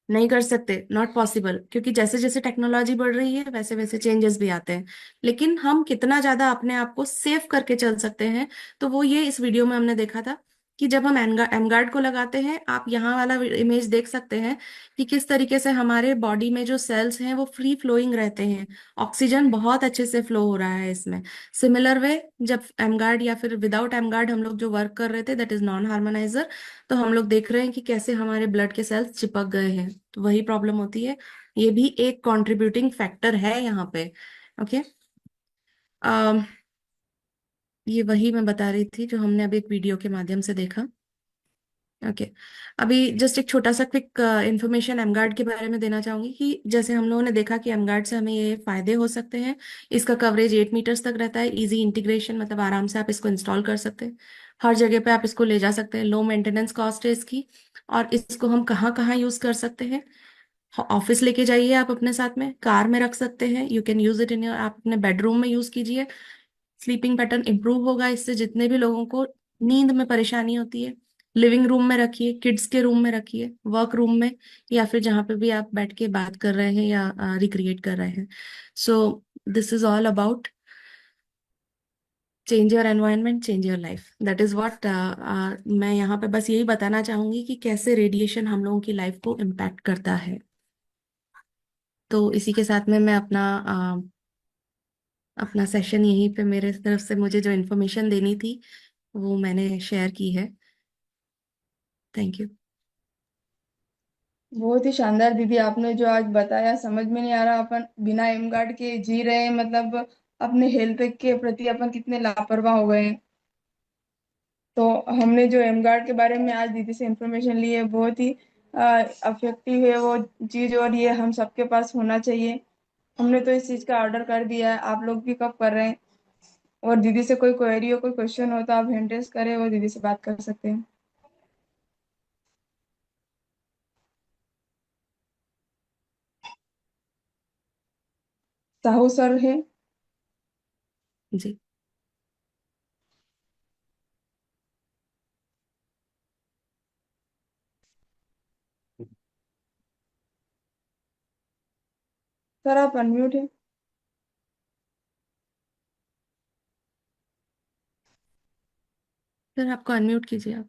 नहीं कर सकते, नॉट पॉसिबल, क्योंकि जैसे जैसे टेक्नोलॉजी बढ़ रही है वैसे वैसे चेंजेस भी आते हैं। लेकिन हम कितना ज्यादा अपने आप को सेफ करके चल सकते हैं, तो वो ये इस वीडियो में हमने देखा था कि जब हम एमगार्ड को लगाते हैं, आप यहाँ वाला इमेज देख सकते हैं कि किस तरीके से हमारे बॉडी में जो सेल्स हैं वो फ्री फ्लोइंग रहते हैं, ऑक्सीजन बहुत अच्छे से फ्लो हो रहा है इसमें। सिमिलर वे, जब एमगार्ड या फिर विदाउट एमगार्ड हम लोग जो वर्क कर रहे थे, दैट इज नॉन हार्मोनाइजर, तो हम लोग देख रहे हैं कि कैसे हमारे ब्लड के सेल्स चिपक गए हैं। तो वही प्रॉब्लम होती है, ये भी एक कंट्रीब्यूटिंग फैक्टर है यहाँ पे। ओके। ये वही मैं बता रही थी जो हमने अभी एक वीडियो के माध्यम से देखा। ओके। अभी जस्ट एक छोटा सा क्विक इंफॉर्मेशन एमगार्ड के बारे में देना चाहूंगी कि जैसे हम लोगों ने देखा कि एमगार्ड से हमें ये फायदे हो सकते हैं। इसका कवरेज 8 मीटर्स तक रहता है, इजी इंटीग्रेशन, मतलब आराम से आप इसको इंस्टॉल कर सकते हैं, हर जगह पे आप इसको ले जा सकते हैं, लो मेंटेनेंस कॉस्ट है इसकी। और इसको हम कहाँ कहाँ यूज कर सकते हैं? ऑफिस लेके जाइए आप अपने साथ में, कार में रख सकते हैं, you can use it in your, आप अपने बेडरूम में यूज कीजिए, स्लीपिंग पैटर्न इंप्रूव होगा इससे। जितने भी लोगों को नींद में परेशानी होती है, लिविंग रूम में रखिए, किड्स के रूम में रखिए, वर्क रूम में, या फिर जहां पे भी आप बैठ के बात कर रहे हैं या रिक्रिएट कर रहे हैं। So this is all about change your environment, change your life, that is what. मैं यहाँ पे बस यही बताना चाहूंगी कि कैसे रेडिएशन हम लोगों की लाइफ को इम्पैक्ट करता है। तो इसी के साथ में मैं अपना सेशन यहीं पे, मेरे तरफ से मुझे जो इन्फॉर्मेशन देनी थी वो मैंने शेयर की है। Thank you. बहुत ही शानदार दीदी, आपने जो आज बताया समझ में नहीं आ रहा अपन बिना एम गार्ड के जी रहे हैं, मतलब अपने हेल्थ के प्रति अपन कितने लापरवाह हो गए हैं। तो हमने जो एम गार्ड के बारे में आज दीदी से इंफॉर्मेशन ली है, बहुत ही अफेक्टिव है वो चीज, और ये हम सबके पास होना चाहिए। हमने तो इस चीज का ऑर्डर कर दिया है, आप लोग भी कब कर रहे हैं? और दीदी से कोई क्वेरी हो, कोई क्वेश्चन हो तो आप हैंड रेज करें और दीदी से बात कर सकते हैं। साहू सर है। जी। सर आप अनम्यूट है। फिर आपको अनम्यूट कीजिए आप।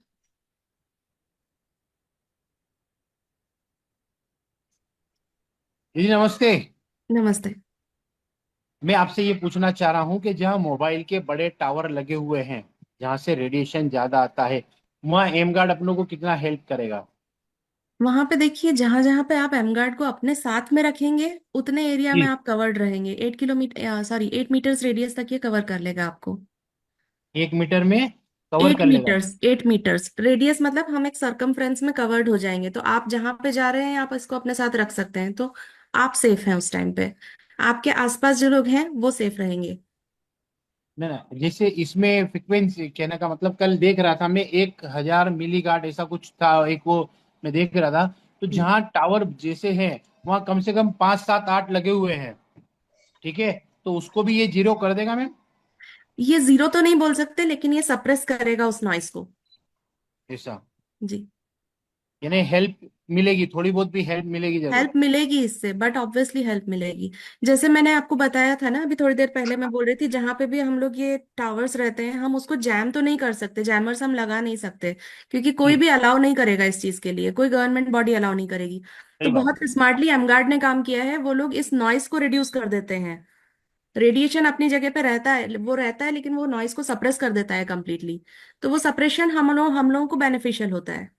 जी नमस्ते। नमस्ते। मैं आपसे ये पूछना चाह रहा हूँ कि जहाँ मोबाइल के बड़े टावर लगे हुए हैं, जहाँ से रेडिएशन ज्यादा आता है, वहाँ एम गार्ड अपनों को कितना हेल्प करेगा? वहां पे देखिए, जहां जहां पे आप एमगार्ड को अपने साथ में रखेंगे उतने एरिया में जी। आप कवर्ड रहेंगे। 8 किलोमीटर, सॉरी 8 मीटर्स रेडियस तक ये कवर कर लेगा आपको। 1 मीटर में कवर एट कर लेगा? मीटर्स 8 मीटर्स रेडियस, मतलब हम एक सर्कमफ्रेंस में कवर्ड हो जाएंगे। तो आप जहां पे जा रहे हैं आप इसको अपने साथ रख सकते हैं, तो आप सेफ हैं उस टाइम पे, आपके आसपास जो लोग हैं वो सेफ रहेंगे। ना ना, जैसे इसमें फ्रिक्वेंसी कहने का मतलब, कल देख रहा था मैं 1,000 मिली गार्ड ऐसा कुछ था एक, वो मैं देख रहा था। तो जहाँ टावर जैसे हैं वहाँ कम से कम 5 7 8 लगे हुए हैं। ठीक है, तो उसको भी ये जीरो कर देगा मैम? ये जीरो तो नहीं बोल सकते, लेकिन ये सप्रेस करेगा उस नॉइस को। ऐसा? जी। यानी हेल्प मिलेगी, थोड़ी बहुत भी हेल्प मिलेगी जरूर? हेल्प मिलेगी इससे, बट ऑब्वियसली हेल्प मिलेगी। जैसे मैंने आपको बताया था ना अभी थोड़ी देर पहले, मैं बोल रही थी जहां पे भी हम लोग ये टावर्स रहते हैं, हम उसको जैम तो नहीं कर सकते, जैमर्स हम लगा नहीं सकते, क्योंकि कोई जी। भी अलाउ नहीं करेगा इस चीज के लिए, कोई गवर्नमेंट बॉडी अलाउ नहीं करेगी। तो सही बात बहुत है। स्मार्टली एमगार्ड ने काम किया है, वो लोग इस नॉइस को रिड्यूस कर देते हैं। रेडिएशन अपनी जगह पे रहता है, वो रहता है, लेकिन वो नॉइस को सप्रेस कर देता है कंप्लीटली। तो वो सप्रेशन हम लोगों को बेनिफिशियल होता है।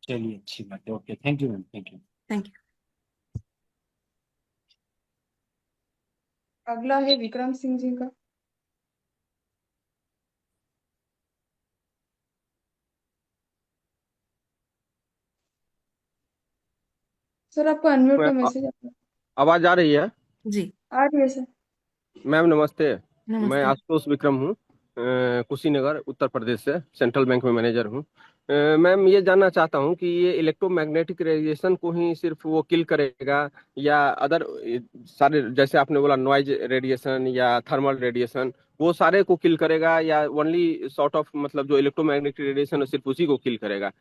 चलिए, अच्छी बात है। Okay, thank you ma'am, thank you. Thank you. अगला है विक्रम सिंह जी का। सर आपको अनम्यूट मैं का मैसेज आता है। आवाज आ रही है? जी। आ रही है सर। मैम नमस्ते। मैं नमस्ते। आशुतोष विक्रम हूँ, कुशीनगर उत्तर प्रदेश से सेंट्रल बैंक में मैनेजर हूँ। मैम ये जानना चाहता हूँ कि ये इलेक्ट्रोमैग्नेटिक रेडिएशन को ही सिर्फ वो किल करेगा, या अदर सारे जैसे आपने बोला नॉइज रेडिएशन या थर्मल रेडिएशन, वो सारे को किल करेगा, या ओनली सॉर्ट ऑफ मतलब जो इलेक्ट्रोमैग्नेटिक रेडिएशन है सिर्फ उसी को किल करेगा?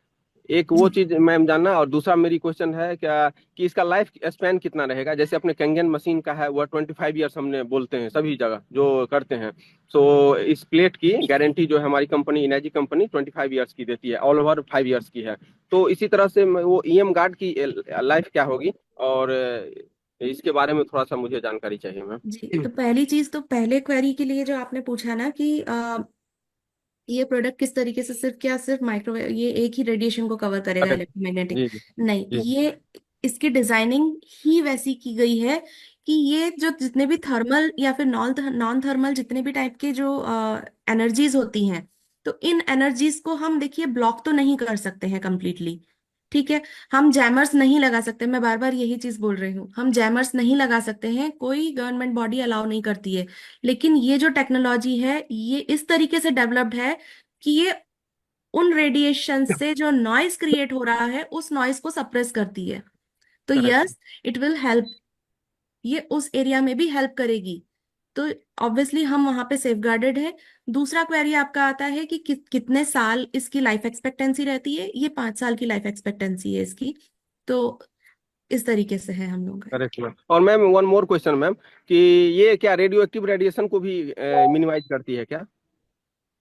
एक वो जी। चीज मैम जानना। और दूसरा मेरी क्वेश्चन है क्या कि इसका लाइफ स्पैन कितना रहेगा? जैसे अपने कैंगन मशीन का है, वो 25 ईयर्स हमने बोलते हैं सभी जगह जो करते हैं। सो इस प्लेट की गारंटी जो है हमारी कंपनी इनर्जी कंपनी 25 ईयर्स की देती है, ऑल ओवर 5 ईयर्स की है। तो इसी तरह से वो ईएम गार्ड की लाइफ क्या होगी, और इसके बारे में थोड़ा सा मुझे जानकारी चाहिए जी, मैम। तो पहली चीज तो पहले क्वेरी के लिए जो आपने पूछा ना कि ये प्रोडक्ट किस तरीके से सिर्फ माइक्रोवेव ये एक ही रेडिएशन को कवर करेगा करेक्ट। इलेक्ट्रोमैग्नेटिक। जी जी। नहीं, जी। ये इसकी डिजाइनिंग ही वैसी की गई है कि ये जो जितने भी थर्मल या फिर नॉन नॉन थर्मल जितने भी टाइप के जो एनर्जीज होती हैं, तो इन एनर्जीज को हम देखिए ब्लॉक तो नहीं कर सकते हैं कंप्लीटली। ठीक है। हम जैमर्स नहीं लगा सकते, मैं बार बार यही चीज बोल रही हूँ, हम जैमर्स नहीं लगा सकते हैं, कोई गवर्नमेंट बॉडी अलाउ नहीं करती है। लेकिन ये जो टेक्नोलॉजी है ये इस तरीके से डेवलप्ड है कि ये उन रेडिएशन से जो नॉइस क्रिएट हो रहा है उस नॉइस को सप्रेस करती है। तो correct. Yes, it will help, ये उस एरिया में भी हेल्प करेगी। तो ऑब्वियसली हम वहां पे सेफ गार्डेड है। दूसरा क्वेरी आपका आता है कि कितने साल इसकी लाइफ एक्सपेक्टेंसी रहती है, ये 5 साल की लाइफ एक्सपेक्टेंसी है इसकी। तो इस तरीके से है हम लोग। Correct ma'am. और ma'am one more question ma'am, कि ये क्या रेडियो एक्टिव रेडिएशन को भी मिनिमाइज करती है क्या?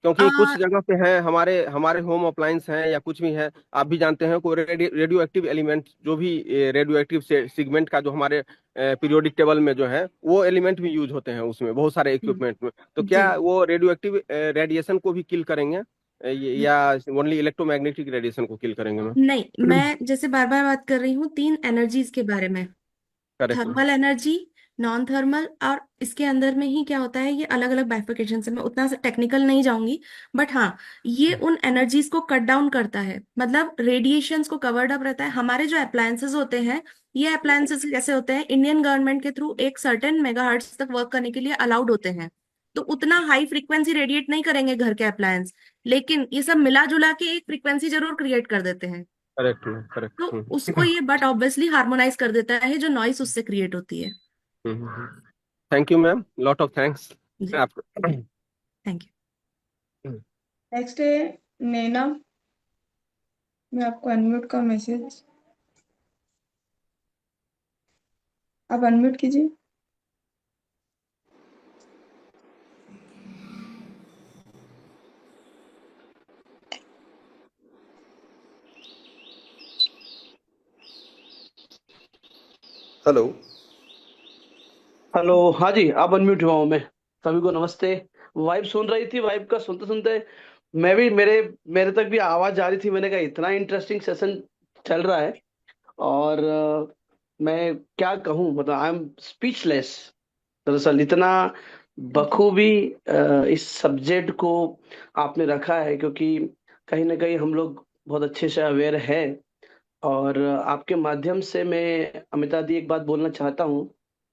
क्योंकि कुछ आ, जगह पे है, हमारे हमारे होम अप्लायंस हैं या कुछ भी है, आप भी जानते हैं, कोई रेडियो एक्टिव एलिमेंट जो भी रेडियो एक्टिव सेगमेंट का जो हमारे पीरियोडिक टेबल में जो है वो एलिमेंट भी यूज होते हैं उसमें बहुत सारे इक्विपमेंट में। तो जी। क्या वो रेडियो एक्टिव रेडिएशन को भी किल करेंगे, या ओनली इलेक्ट्रोमैग्नेटिक रेडिएशन को किल करेंगे मैम? नहीं, मैं जैसे बार बार बात कर रही हूँ तीन एनर्जीज के बारे में। Correct ma'am. Thermal energy, non thermal, और इसके अंदर में ही क्या होता है, ये अलग अलग बाइफिकेशन से मैं उतना टेक्निकल नहीं जाऊंगी। बट हाँ, ये उन एनर्जीज को कट डाउन करता है, मतलब रेडिएशंस को कवर्ड अप रहता है। हमारे जो अप्लायंसेस होते हैं, ये अप्लायंसेस कैसे होते हैं, इंडियन गवर्नमेंट के थ्रू एक सर्टेन मेगाहर्ट्ज तक वर्क करने के लिए अलाउड होते हैं। तो उतना हाई फ्रीक्वेंसी रेडिएट नहीं करेंगे घर के अप्लायंस, लेकिन ये सब मिला जुला के एक फ्रीक्वेंसी जरूर क्रिएट कर देते हैं। Correct ma'am. तो करेक्ट। उसको ये बट ऑब्वियसली हार्मोनाइज कर देता है जो नॉइस उससे क्रिएट होती है। Thank you ma'am, lot of thanks जी। आपको। Thank you. नेक्स्ट है नैना। मैं आपको अनम्यूट का मैसेज, आप अनम्यूट कीजिए। हेलो। हेलो। हाँ जी, अब अनम्यूट हुआ हूँ मैं। सभी को नमस्ते। वाइब सुन रही थी, वाइब का सुनते सुनते मैं भी, मेरे मेरे तक भी आवाज आ रही थी। मैंने कहा इतना इंटरेस्टिंग सेशन चल रहा है, और मैं क्या कहूँ, मतलब आई एम स्पीचलेस। दरअसल इतना बखूबी इस सब्जेक्ट को आपने रखा है, क्योंकि कहीं ना कहीं हम लोग बहुत अच्छे से अवेयर है। और आपके माध्यम से मैं अमिता दी एक बात बोलना चाहता हूँ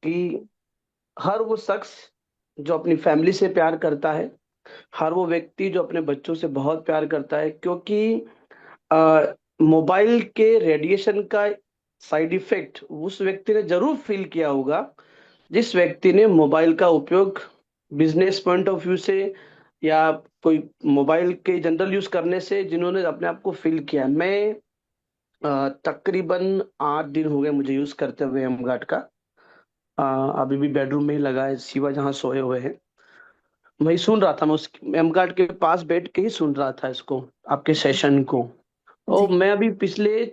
कि हर वो शख्स जो अपनी फैमिली से प्यार करता है, हर वो व्यक्ति जो अपने बच्चों से बहुत प्यार करता है, क्योंकि मोबाइल के रेडिएशन का साइड इफेक्ट उस व्यक्ति ने जरूर फील किया होगा जिस व्यक्ति ने मोबाइल का उपयोग बिजनेस पॉइंट ऑफ व्यू से, या कोई मोबाइल के जनरल यूज करने से, जिन्होंने अपने आप को फील किया। मैं तकरीबन 8 दिन हो गए मुझे यूज करते हुए एम गार्ड का। अभी भी बेडरूम में ही लगा है, शिवा जहाँ सोए हुए हैं वही सुन रहा था। मैं उस एम गार्ड के पास बैठ के ही सुन रहा था इसको, आपके सेशन को। और जी। मैं अभी पिछले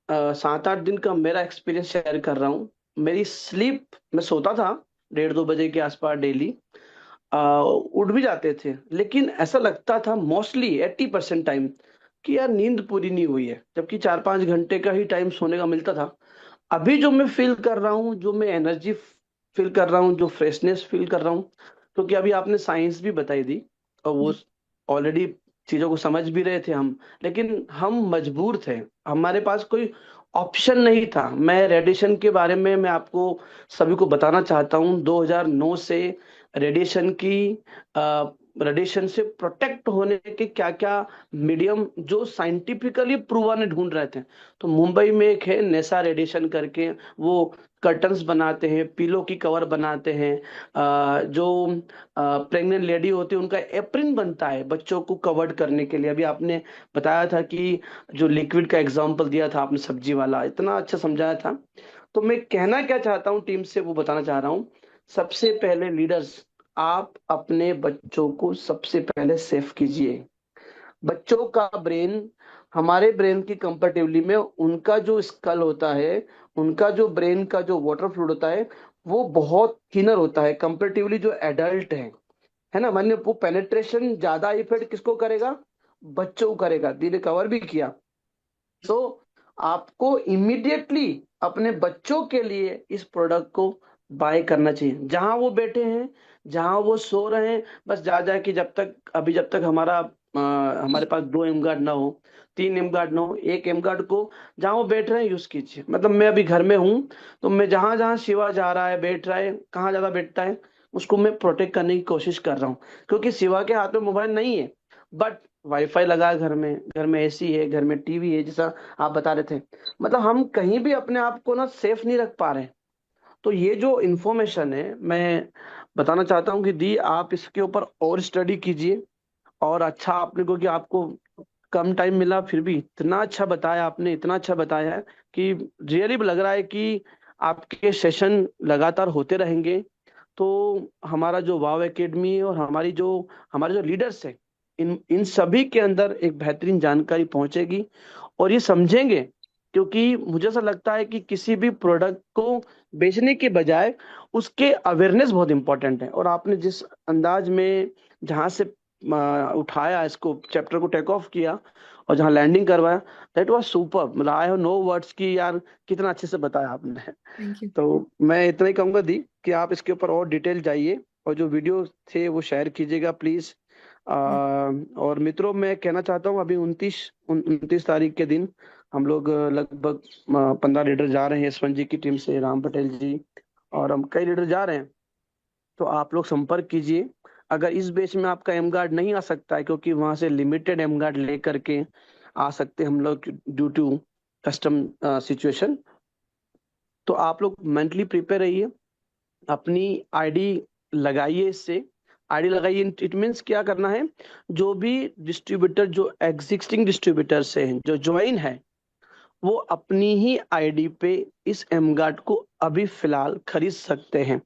7-8 दिन का मेरा एक्सपीरियंस शेयर कर रहा हूँ। मेरी स्लीप, मैं सोता था 1:30-2 बजे के आसपास डेली, उठ भी जाते थे, लेकिन ऐसा लगता था मोस्टली 80% टाइम कि यार नींद पूरी नहीं हुई है, जबकि 4-5 घंटे का ही टाइम सोने का मिलता था। अभी जो मैं फील कर रहा हूँ, जो मैं एनर्जी फील कर रहा हूँ, जो फ्रेशनेस फील कर रहा हूँ, क्योंकि अभी आपने साइंस भी बताई दी और वो जी। ऑलरेडी चीजों को समझ भी रहे थे हम, लेकिन हम मजबूर थे, हमारे पास कोई ऑप्शन नहीं था। मैं रेडिएशन के बारे में मैं आपको सभी को बताना चाहता हूँ। 2009 से रेडिएशन की रेडिएशन से प्रोटेक्ट होने के क्या क्या मीडियम जो साइंटिफिकली प्रूवन है ढूंढ रहे थे। तो मुंबई में एक है नेसा रेडिएशन करके, वो कर्टन्स बनाते हैं, पिलो की कवर बनाते हैं, जो प्रेग्नेंट लेडी होती है उनका एप्रिन बनता है बच्चों को कवर्ड करने के लिए। अभी आपने बताया था कि जो लिक्विड का एग्जांपल दिया था आपने, सब्जी वाला, इतना अच्छा समझाया था। तो मैं कहना क्या चाहता हूँ टीम से वो बताना चाह रहा हूँ। सबसे पहले लीडर्स, आप अपने बच्चों को सबसे पहले सेफ कीजिए। बच्चों का ब्रेन हमारे ब्रेन की कंपेरेटिवली में उनका जो स्कल होता है, उनका जो ब्रेन का जो वाटर फ्लूइड होता है, वो बहुत थिनर होता है कंपेरेटिवली जो एडल्ट है ना। मैंने वो पेनेट्रेशन ज्यादा इफेक्ट किसको करेगा? बच्चों को करेगा। दी ने कवर भी किया। तो आपको इमीडिएटली अपने बच्चों के लिए इस प्रोडक्ट को बाय करना चाहिए, जहां वो बैठे हैं, जहां वो सो रहे हैं। बस जा जा के जब तक हमारे पास 2 एम गार्ड ना हो, 3 एम गार्ड ना हो, 1 एम गार्ड को जहां वो बैठ रहे हैं यूज कीजिए। मतलब मैं अभी घर में हूँ, तो मैं जहां जहां शिवा जा रहा है, बैठ रहा है, कहाँ ज्यादा बैठता है, उसको मैं प्रोटेक्ट करने की कोशिश कर रहा हूँ। क्योंकि शिवा के हाथ में मोबाइल नहीं है, बट वाईफाई लगा है घर में एसी है, घर में टीवी है, जैसा आप बता रहे थे। मतलब हम कहीं भी अपने आप को ना सेफ नहीं रख पा रहे हैं। तो ये जो इन्फॉर्मेशन है मैं बताना चाहता हूँ कि दी आप इसके ऊपर और स्टडी कीजिए। और अच्छा आपने को कि आपको कम टाइम मिला, फिर भी इतना अच्छा बताया आपने, इतना अच्छा बताया है कि रियली लग रहा है कि आपके सेशन लगातार होते रहेंगे। तो हमारा जो वाव एकेडमी और हमारे जो लीडर्स हैं, इन इन सभी के अंदर एक बेहतरीन जानकारी पहुंचेगी और ये समझेंगे। क्योंकि मुझे ऐसा लगता है कि किसी भी प्रोडक्ट को बेचने के बजाय उसके अवेयरनेस बहुत इंपॉर्टेंट है। और आपने जिस अंदाज में जहां से उठाया इसको, चैप्टर को टेक ऑफ किया और जहां लैंडिंग करवाया, दैट वाज सुपर। मतलब आई हैव नो वर्ड्स की यार, कितना अच्छे से बताया आपने। Thank you. तो मैं इतना ही कहूंगा दी कि आप इसके ऊपर और डिटेल जाइए और जो वीडियो थे वो शेयर कीजिएगा प्लीज। और मित्रों, मैं कहना चाहता हूँ अभी 29 तारीख के दिन हम लोग लगभग 15 लीडर जा रहे हैं, यशवंत जी की टीम से, राम पटेल जी, और हम कई लीडर जा रहे हैं। तो आप लोग संपर्क कीजिए। अगर इस बैच में आपका एम गार्ड नहीं आ सकता है, क्योंकि वहां से लिमिटेड एम गार्ड लेकर के आ सकते हैं हम लोग ड्यू टू कस्टम सिचुएशन, तो आप लोग मेंटली प्रिपेयर रहिए। अपनी आईडी लगाइए। इससे आईडी लगाइए, इट मीन्स क्या करना है, जो भी डिस्ट्रीब्यूटर, जो एग्जिस्टिंग डिस्ट्रीब्यूटर से हैं, जो ज्वाइन है, वो अपनी ही आईडी पे इस एम गार्ड को अभी फिलहाल खरीद सकते हैं।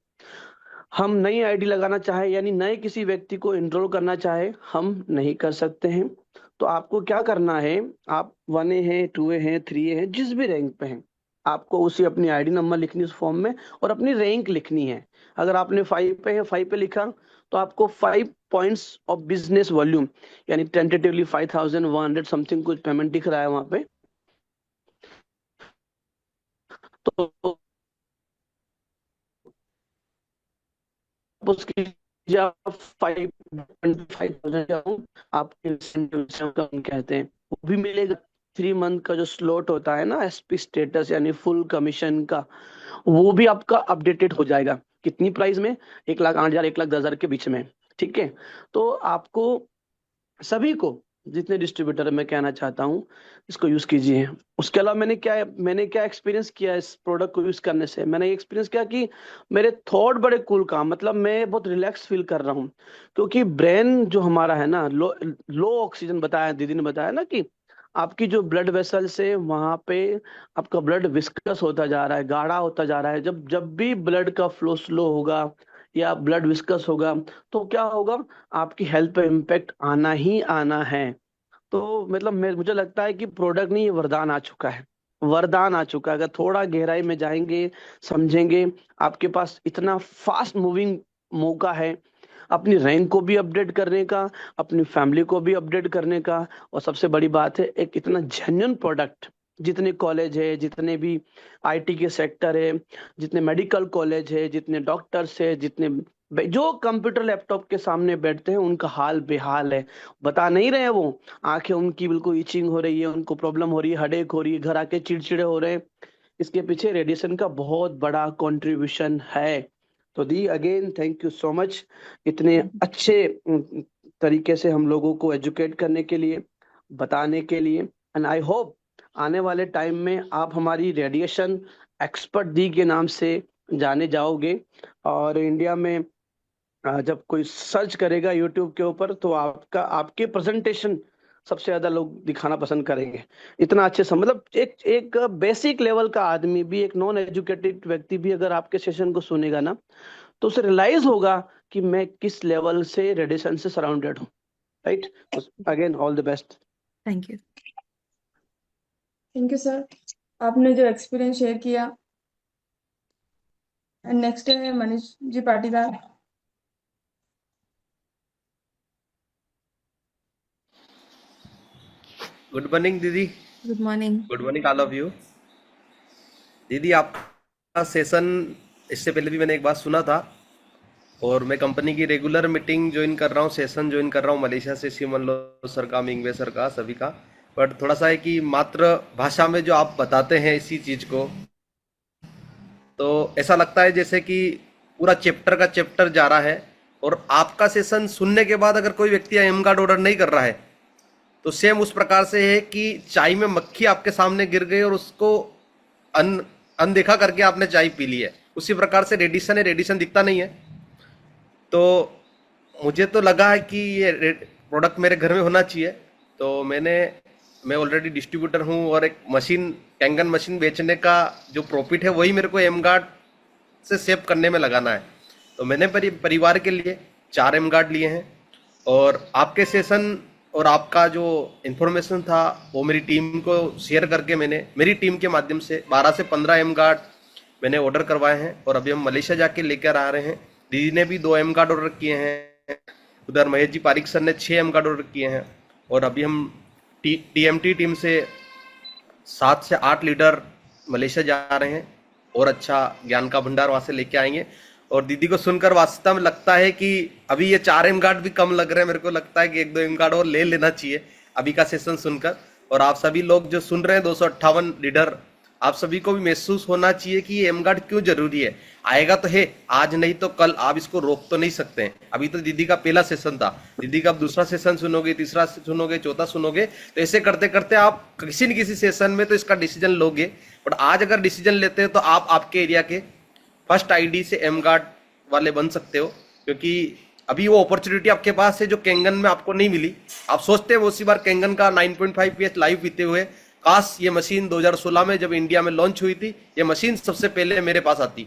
हम नई आईडी लगाना चाहे, यानी नए किसी व्यक्ति को एनरोल करना चाहे, हम नहीं कर सकते हैं। तो आपको क्या करना है, आप 1A हैं, 2A हैं, 3A हैं, जिस भी रैंक पे हैं, आपको उसी अपनी आईडी नंबर लिखनी है उस फॉर्म में और अपनी रैंक लिखनी है। अगर आपने 5 पे है, 5 पे लिखा, तो आपको 5 पॉइंट्स ऑफ बिजनेस वॉल्यूम, यानी टेंटेटिवली 5100 समथिंग कुछ पेमेंट दिख रहा है वहां पे। तो उसकी आप 5.5 थाउजेंड आपके incentives का हम कहते हैं, वो भी मिलेगा। 3 मंथ का जो स्लॉट होता है ना एसपी स्टेटस, यानी फुल कमीशन का, वो भी आपका अपडेटेड हो जाएगा। कितनी प्राइस में? 1,08,000 1,10,000 के बीच में। ठीक है। तो आपको सभी को, जितने डिस्ट्रीब्यूटर है, मैं कहना चाहता हूँ इसको यूज कीजिए। उसके अलावा मैंने क्या एक्सपीरियंस किया इस प्रोडक्ट को यूज करने से, मैंने एक्सपीरियंस किया कि मेरे थॉट बड़े कूल काम, मतलब मैं बहुत रिलैक्स फील कर रहा हूँ। क्योंकि ब्रेन जो हमारा है ना, लो लो ऑक्सीजन, बताया दीदी ने बताया ना कि आपकी जो ब्लड वेसल्स है वहां पे आपका ब्लड विस्कस होता जा रहा है, गाढ़ा होता जा रहा है। जब जब भी ब्लड का फ्लो स्लो होगा या ब्लड विस्कस होगा, तो क्या होगा, आपकी हेल्थ पे इम्पेक्ट आना ही आना है। तो मतलब मुझे लगता है कि प्रोडक्ट नहीं, ये वरदान आ चुका है। वरदान आ चुका है। अगर थोड़ा गहराई में जाएंगे, समझेंगे, आपके पास इतना फास्ट मूविंग मौका है अपनी रैंक को भी अपडेट करने का, अपनी फैमिली को भी अपडेट करने का, और सबसे बड़ी बात है एक इतना जेन्युइन प्रोडक्ट जितने कॉलेज है, जितने भी आईटी के सेक्टर है, जितने मेडिकल कॉलेज है, जितने डॉक्टर्स है, जितने जो कंप्यूटर लैपटॉप के सामने बैठते हैं, उनका हाल बेहाल है। बता नहीं रहे वो, आंखें उनकी बिल्कुल इचिंग हो रही है, उनको प्रॉब्लम हो रही है, हेडेक हो रही है, घर आके चिड़चिड़े हो रहे हैं। इसके पीछे रेडिएशन का बहुत बड़ा कंट्रीब्यूशन है। तो the again thank you so much, इतने अच्छे तरीके से हम लोगों को एजुकेट करने के लिए, बताने के लिए। एंड आई होप आने वाले टाइम में आप हमारी रेडिएशन एक्सपर्ट दी के नाम से जाने जाओगे, और इंडिया में जब कोई सर्च करेगा यूट्यूब के ऊपर तो आपका आपके प्रेजेंटेशन सबसे ज्यादा लोग दिखाना पसंद करेंगे। इतना अच्छे से मतलब एक एक बेसिक लेवल का आदमी भी, एक नॉन एजुकेटेड व्यक्ति भी अगर आपके सेशन को सुनेगा ना, तो उसे रियलाइज होगा कि मैं किस लेवल से रेडिएशन से सराउंडेड हूँ। Right, again all the best. Thank you. Thank you sir, आपने जो एक्सपीरियंस शेयर किया। एंड नेक्स्ट है मनीष जी पाटीदार। गुड मॉर्निंग दीदी। Good morning. Good morning all of you. दीदी आपका सेशन इससे पहले भी मैंने एक बार सुना था, और मैं कंपनी की रेगुलर मीटिंग ज्वाइन कर रहा हूँ, सेशन ज्वाइन कर रहा हूँ मलेशिया से, सिमन लो सर का, मिंगवे सर का, सभी का। बट थोड़ा सा है कि मातृ भाषा में जो आप बताते हैं इसी चीज को, तो ऐसा लगता है जैसे कि पूरा चैप्टर का चैप्टर जा रहा है। और आपका सेशन सुनने के बाद अगर कोई व्यक्ति एम कार्ड ऑर्डर नहीं कर रहा है, तो सेम उस प्रकार से है कि चाय में मक्खी आपके सामने गिर गई और उसको अनदेखा करके आपने चाय पी ली है, उसी प्रकार से रेडिएशन है, रेडिएशन दिखता नहीं है। तो मुझे तो लगा है कि ये प्रोडक्ट मेरे घर में होना चाहिए। तो मैं ऑलरेडी डिस्ट्रीब्यूटर हूँ, और एक मशीन, कैंगन मशीन बेचने का जो प्रॉफिट है वही मेरे को एम गार्ड से सेव करने में लगाना है। तो मैंने परिवार के लिए 4 एम गार्ड लिए हैं, और आपके सेशन और आपका जो इन्फॉर्मेशन था वो मेरी टीम को शेयर करके मैंने मेरी टीम के माध्यम से 12 से 15 एम गार्ड मैंने ऑर्डर करवाए हैं, और अभी हम मलेशिया जाके लेकर आ रहे हैं। दीदी ने भी 2 एम गार्ड ऑर्डर किए हैं, उधर महेश जी पारिक सर ने 6 एम गार्ड ऑर्डर किए हैं, और अभी हम टीएमटी टीम से 7 से 8 लीटर मलेशिया जा रहे हैं, और अच्छा ज्ञान का भंडार वहां से लेके आएंगे। और दीदी को सुनकर वास्तव में लगता है कि अभी ये 4 एम गार्ड भी कम लग रहे हैं, मेरे को लगता है कि 1-2 एम गार्ड और ले लेना चाहिए अभी का सेशन सुनकर। और आप सभी लोग जो सुन रहे हैं 258 लीडर, आप सभी को भी महसूस होना चाहिए कि ये एम गार्ड क्यों जरूरी है। आएगा तो है, आज नहीं तो कल, आप इसको रोक तो नहीं सकते हैं। अभी तो दीदी का पहला सेशन था, दीदी का आप दूसरा सेशन सुनोगे, तीसरा सुनोगे, चौथा सुनोगे, तो ऐसे करते करते आप किसी न किसी सेशन में तो इसका डिसीजन लोगे। बट आज अगर डिसीजन लेते हो तो आप आपके एरिया के फर्स्ट आईडी से एम गार्ड वाले बन सकते हो, क्योंकि अभी वो अपॉर्चुनिटी आपके पास है जो कैंगन में आपको नहीं मिली। आप सोचते हैं वो उसी बार कैंगन का 9.5 पीएच लाइव पीते हुए, काश ये मशीन 2016 में जब इंडिया में लॉन्च हुई थी, ये मशीन सबसे पहले मेरे पास आती।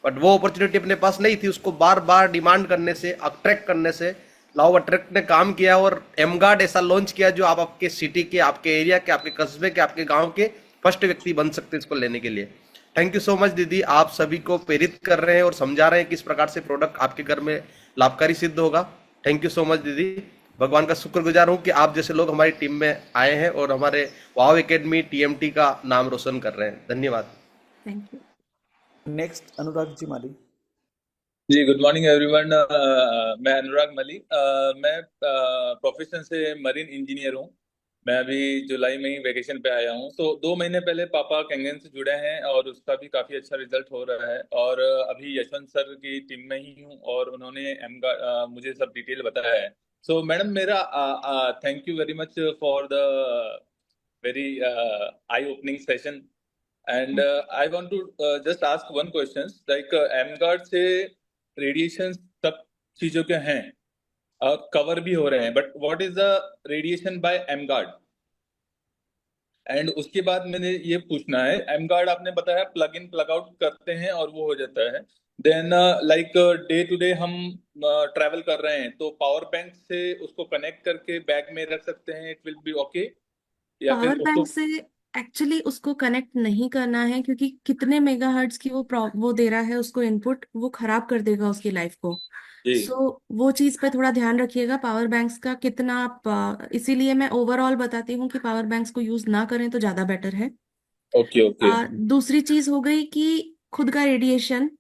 बट वो अपॉर्चुनिटी अपने पास नहीं थी, उसको बार बार डिमांड करने से, अट्रैक्ट करने से लाओ अट्रैक्ट ने काम किया, और एम गार्ड ऐसा लॉन्च किया जो आप आपके सिटी के, आपके एरिया के, आपके कस्बे के, आपके गांव के फर्स्ट व्यक्ति बन सकते हैं इसको लेने के लिए। थैंक यू सो मच दीदी, आप सभी को प्रेरित कर रहे हैं और समझा रहे हैं किस प्रकार से प्रोडक्ट आपके घर में लाभकारी सिद्ध होगा। थैंक यू सो मच दीदी, भगवान का शुक्रगुजार हूं कि आप जैसे लोग हमारी टीम में आए हैं और हमारे वाव एकेडमी टीएमटी का नाम रोशन कर रहे हैं। धन्यवाद। Thank you. Next Anurag ji Mali. जी गुड मॉर्निंग एवरीवन। मैं अनुराग मली। मैं प्रोफेशन से मरीन इंजीनियर हूँ। मैं अभी जुलाई में ही वेकेशन पे आया हूँ। तो 2 महीने पहले पापा कैंगन से जुड़े हैं और उसका भी काफ़ी अच्छा रिजल्ट हो रहा है। और अभी यशवंत सर की टीम में ही हूँ और उन्होंने मुझे सब डिटेल बताया है। सो मैडम, मेरा thank you very much for the very eye opening session. And I want to just ask one question, like एमगार्ड से रेडिएशन सब चीजों के हैं और कवर भी हो रहे हैं, but what is the radiation by एमगार्ड? एंड उसके बाद मैंने ये पूछना है, एमगार्ड आपने बताया प्लग इन प्लग आउट करते हैं और वो हो जाता है। Then like day to day हम ट्रैवल कर रहे हैं तो पावर बैंक से उसको कनेक्ट करके बैग में रख सकते हैं, इट विल बी ओके? या फिर पावर उसको बैंक से एक्चुअली उसको कनेक्ट नहीं करना है, क्योंकि कितने मेगाहर्ट्ज की वो दे रहा है उसको इनपुट, वो खराब कर देगा उसकी लाइफ को। जी सो वो चीज पे थोड़ा ध्यान रखिएगा पावर बैंक्स का कितना आप इसीलिए मैं ओवरऑल बताती हूँ कि पावर बैंक्स को यूज ना करें तो ज्यादा बेटर है। Okay okay. दूसरी चीज हो गई कि खुद का रेडिएशन,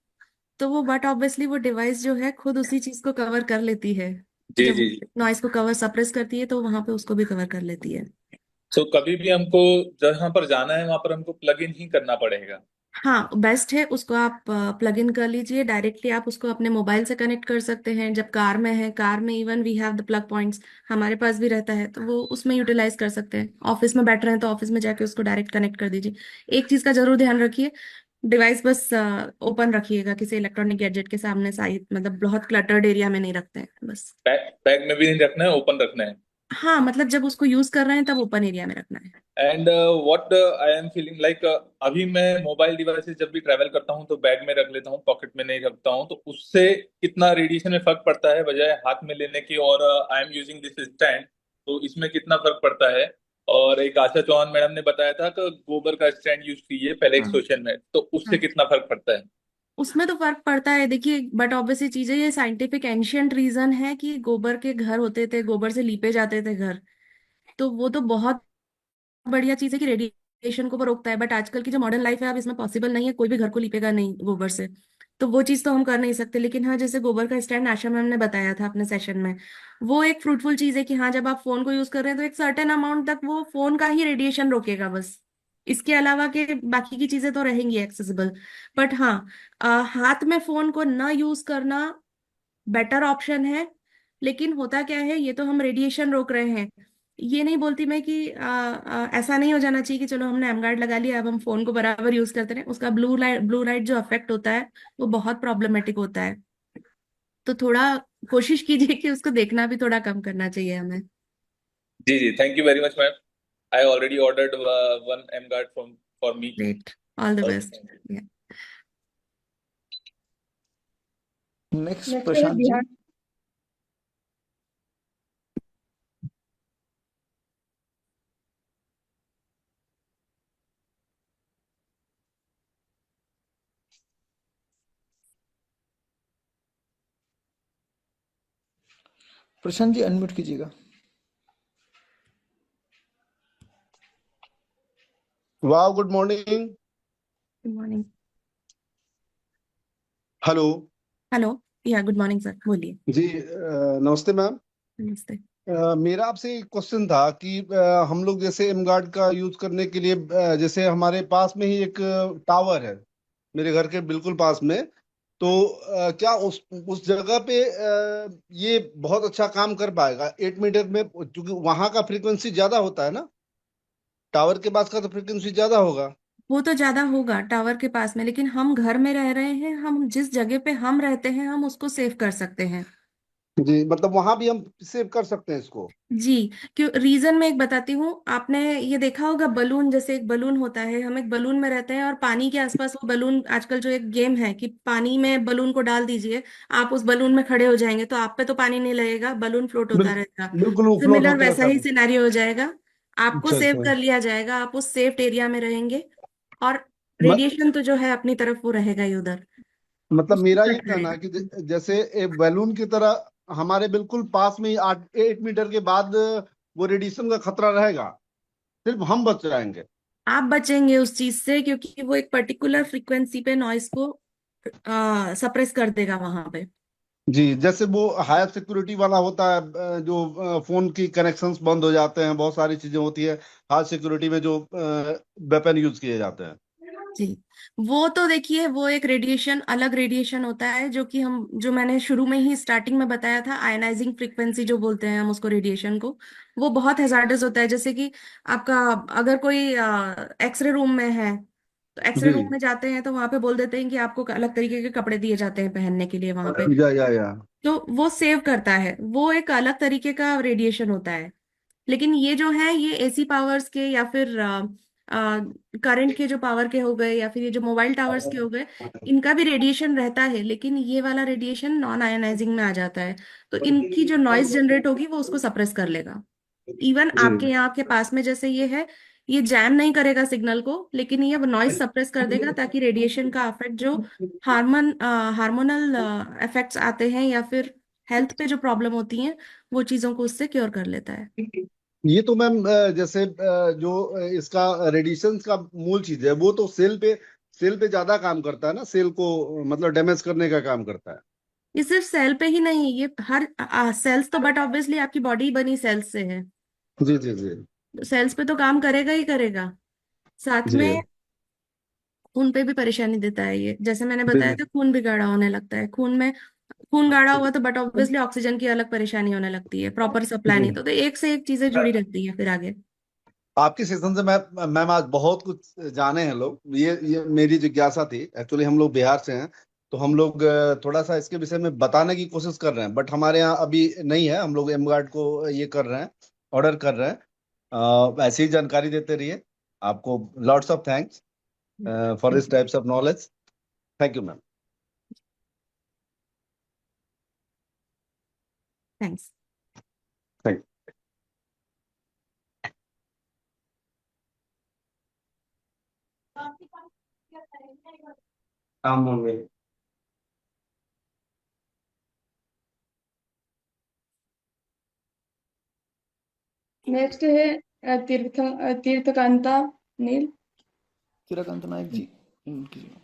तो वो बट ऑब्वियसली वो डिवाइस जो है खुद उसी चीज को कवर कर लेती है। जी जब जी जी। नॉइस को कवर सप्रेस करती है तो वहां पे उसको भी कवर कर लेती है। सो कभी भी हमको जहां पर जाना है वहां पर हमको प्लग इन ही करना पड़ेगा? हाँ, बेस्ट है, उसको आप प्लग इन कर लीजिए डायरेक्टली। आप उसको अपने मोबाइल से कनेक्ट कर सकते हैं। जब कार में है, कार में even we have the plug points, हमारे पास भी रहता है, तो वो उसमें यूटिलाइज कर सकते हैं। ऑफिस में बैठ रहे हैं तो ऑफिस में जाके उसको डायरेक्ट कनेक्ट कर दीजिए। एक चीज का जरूर ध्यान रखिए, डिवाइस बस ओपन रखिएगा, किसी इलेक्ट्रॉनिक गैजेट के सामने साइड, मतलब बहुत क्लटर्ड एरिया में नहीं रखते हैं बस। बैग में भी नहीं रखना है, ओपन रखना है? हाँ, मतलब जब उसको यूज कर रहे हैं तब ओपन एरिया में रखना है। And what I am feeling like, अभी मैं मोबाइल डिवाइसेस जब भी ट्रैवल करता हूँ तो बैग में रख लेता हूँ, पॉकेट में नहीं रखता हूँ, तो उससे कितना रेडिएशन में फर्क पड़ता है बजाय हाथ में लेने की? और I am using this stand, तो इसमें कितना फर्क पड़ता है? और एक आशा चौहान मैडम ने बताया था कि गोबर का स्टैंड यूज कीजिए पहले एक हाँ सेशन में, तो उससे हाँ, कितना फर्क पड़ता है? उसमें तो फर्क पड़ता है। देखिए, बट ऑब्वियसली चीज है, ये साइंटिफिक एंशियंट रीजन है कि गोबर के घर होते थे, गोबर से लीपे जाते थे घर, तो वो तो बहुत बढ़िया चीज है कि रेडिएशन को वो रोकता है। बट आजकल की जो मॉडर्न लाइफ है, अब इसमें पॉसिबल नहीं है, कोई भी घर को लिपेगा नहीं गोबर से, तो वो चीज तो हम कर नहीं सकते। लेकिन हाँ, जैसे गोबर का स्टैंड आशा मैम ने बताया था अपने सेशन में, वो एक फ्रूटफुल चीज है कि हाँ, जब आप फोन को यूज कर रहे हैं तो एक सर्टेन अमाउंट तक वो फोन का ही रेडिएशन रोकेगा बस। इसके अलावा के बाकी की चीजें तो रहेंगी एक्सेसिबल। बट हाँ, हाथ में फोन को ना यूज करना बेटर ऑप्शन है। लेकिन होता क्या है, ये तो हम रेडिएशन रोक रहे हैं। ये नहीं बोलती मैं कि ऐसा नहीं हो जाना चाहिए कि चलो हमने एमगार्ड लगा लिया, अब हम फोन को बराबर यूज करते रहे। उसका ब्लू लाइट जो अफेक्ट होता है वो बहुत प्रॉब्लमेटिक होता है। तो थोड़ा कोशिश कीजिए कि उसको देखना भी थोड़ा कम करना चाहिए हमें। जी जी, thank you very much ma'am. I already ordered one M guard from for me. Great, all the best. Okay. Next next है प्रशांत जी। बिहार। प्रशांत जी अनम्यूट कीजिएगा। वाह, good morning. Good morning. Hello. Hello. या गुड मॉर्निंग सर, बोलिए। जी, नमस्ते ma'am. नमस्ते। मेरा आपसे एक क्वेश्चन था कि हम लोग जैसे एम गार्ड का यूज करने के लिए, जैसे हमारे पास में ही एक टावर है, मेरे घर के बिल्कुल पास में। तो क्या उस जगह पे ये बहुत अच्छा काम कर पाएगा 8 मीटर में? क्योंकि वहां का फ्रीक्वेंसी ज्यादा होता है ना, टावर के पास का तो फ्रीक्वेंसी ज्यादा होगा। वो तो ज्यादा होगा टावर के पास में, लेकिन हम घर में रह रहे हैं, हम जिस जगह पे हम रहते हैं हम उसको सेव कर सकते हैं। जी, मतलब वहां भी हम सेव कर सकते हैं इसको। जी, क्यों, रीजन मैं एक बताती हूँ। आपने ये देखा होगा बलून, जैसे एक बलून होता है, हम एक बलून में रहते हैं और पानी के आसपास वो बलून, आजकल जो एक गेम है कि पानी में बलून को डाल दीजिए, आप उस बलून में खड़े हो जाएंगे तो आप पे तो पानी नहीं लगेगा, बलून फ्लोट होता रहेगा। बिल्कुल वो फ्लोट सिमिलर होते वैसा रहता ही है। सिनेरियो हो जाएगा। आपको अच्छा सेव अच्छा। कर लिया जाएगा, आप उस सेफ्ड एरिया में रहेंगे, और म- रेडिएशन तो जो है अपनी तरफ वो रहेगा ही उधर, मतलब उसको मेरा ये कट कहना है रहेगा। कि जैसे एक बैलून की तरह हमारे बिल्कुल पास में ही 8 मीटर के बाद वो रेडिएशन का खतरा रहेगा, सिर्फ हम बच जाएंगे। आप बचेंगे उस चीज से, क्योंकि वो एक पर्टिकुलर फ्रीक्वेंसी पे नॉइस को सप्रेस कर देगा वहां पे। जी, जैसे वो हायर सिक्योरिटी वाला होता है, जो फोन की कनेक्शंस बंद हो जाते हैं, बहुत सारी चीजें होती है हायर सिक्योरिटी में जो वेपन यूज किए जाते हैं। जी, वो तो देखिए, वो एक रेडिएशन, अलग रेडिएशन होता है, जो कि हम, जो मैंने शुरू में ही स्टार्टिंग में बताया था, आयनाइजिंग फ्रीक्वेंसी जो बोलते हैं हम उसको, रेडिएशन को, वो बहुत हैजार्डस होता है। जैसे कि आपका, अगर कोई एक्सरे रूम में है, तो एक्सरे जी। रूम में जाते हैं तो वहां पे बोल देते हैं कि आपको अलग तरीके के कपड़े दिए जाते हैं पहनने के लिए वहां पे। या तो वो सेव करता है, वो एक अलग तरीके का रेडिएशन होता है। लेकिन ये जो है, ये एसी पावर्स के या फिर करंट के जो पावर के हो गए, या फिर ये जो मोबाइल टावर्स के हो गए, इनका भी रेडिएशन रहता है, लेकिन ये वाला रेडिएशन नॉन आयोनाइजिंग में आ जाता है। तो इनकी जो नॉइज जनरेट होगी वो उसको सप्रेस कर लेगा। इवन जी। आपके यहाँ के पास में जैसे ये है, ये जैम नहीं करेगा सिग्नल को, लेकिन ये नॉइज सप्रेस कर देगा, ताकि रेडिएशन का इफेक्ट जो हार्मोनल इफेक्ट्स आते हैं या फिर हेल्थ पे जो प्रॉब्लम होती हैं, वो चीजों को उससे क्योर कर लेता है। ये तो मैम जैसे जो इसका रेडिएशन का मूल चीज है वो तो सेल पे ज्यादा काम करता है ना, सेल को मतलब डैमेज करने का काम करता है। ये सिर्फ सेल पे ही नहीं, ये हर सेल्स तो, बट ऑब्वियसली आपकी बॉडी बनी सेल्स से है, जी जी जी। सेल्स पे तो काम करेगा ही करेगा। साथ जी में खून पे भी परेशानी देता है ये, जैसे मैंने बताया जी था, खून भी गाढ़ा होने लगता है, खून में खून गाढ़ा हुआ तो बट ऑब्वियसली ऑक्सीजन की अलग परेशानी होने लगती है, प्रॉपर सप्लाई नहीं, जी। तो एक से एक चीजें जुड़ी रहती है फिर आगे। आपकी सेशन से मैम आज बहुत कुछ जाने हैं लोग। ये मेरी जिज्ञासा थी, एक्चुअली हम लोग बिहार से हैं, तो हम लोग थोड़ा सा इसके विषय में बताने की कोशिश कर रहे हैं, बट हमारे यहाँ अभी नहीं है। हम लोग एमगार्ड को ये कर रहे हैं, ऑर्डर कर रहे हैं। ऐसी ही जानकारी देते रहिए। आपको lots of thanks for thank this you. Types of knowledge. Thank you ma'am. Thanks. Thank you. Next है तीर्थकांता नील। चिराकांत नायक जी अनम्यूट कीजिएगा।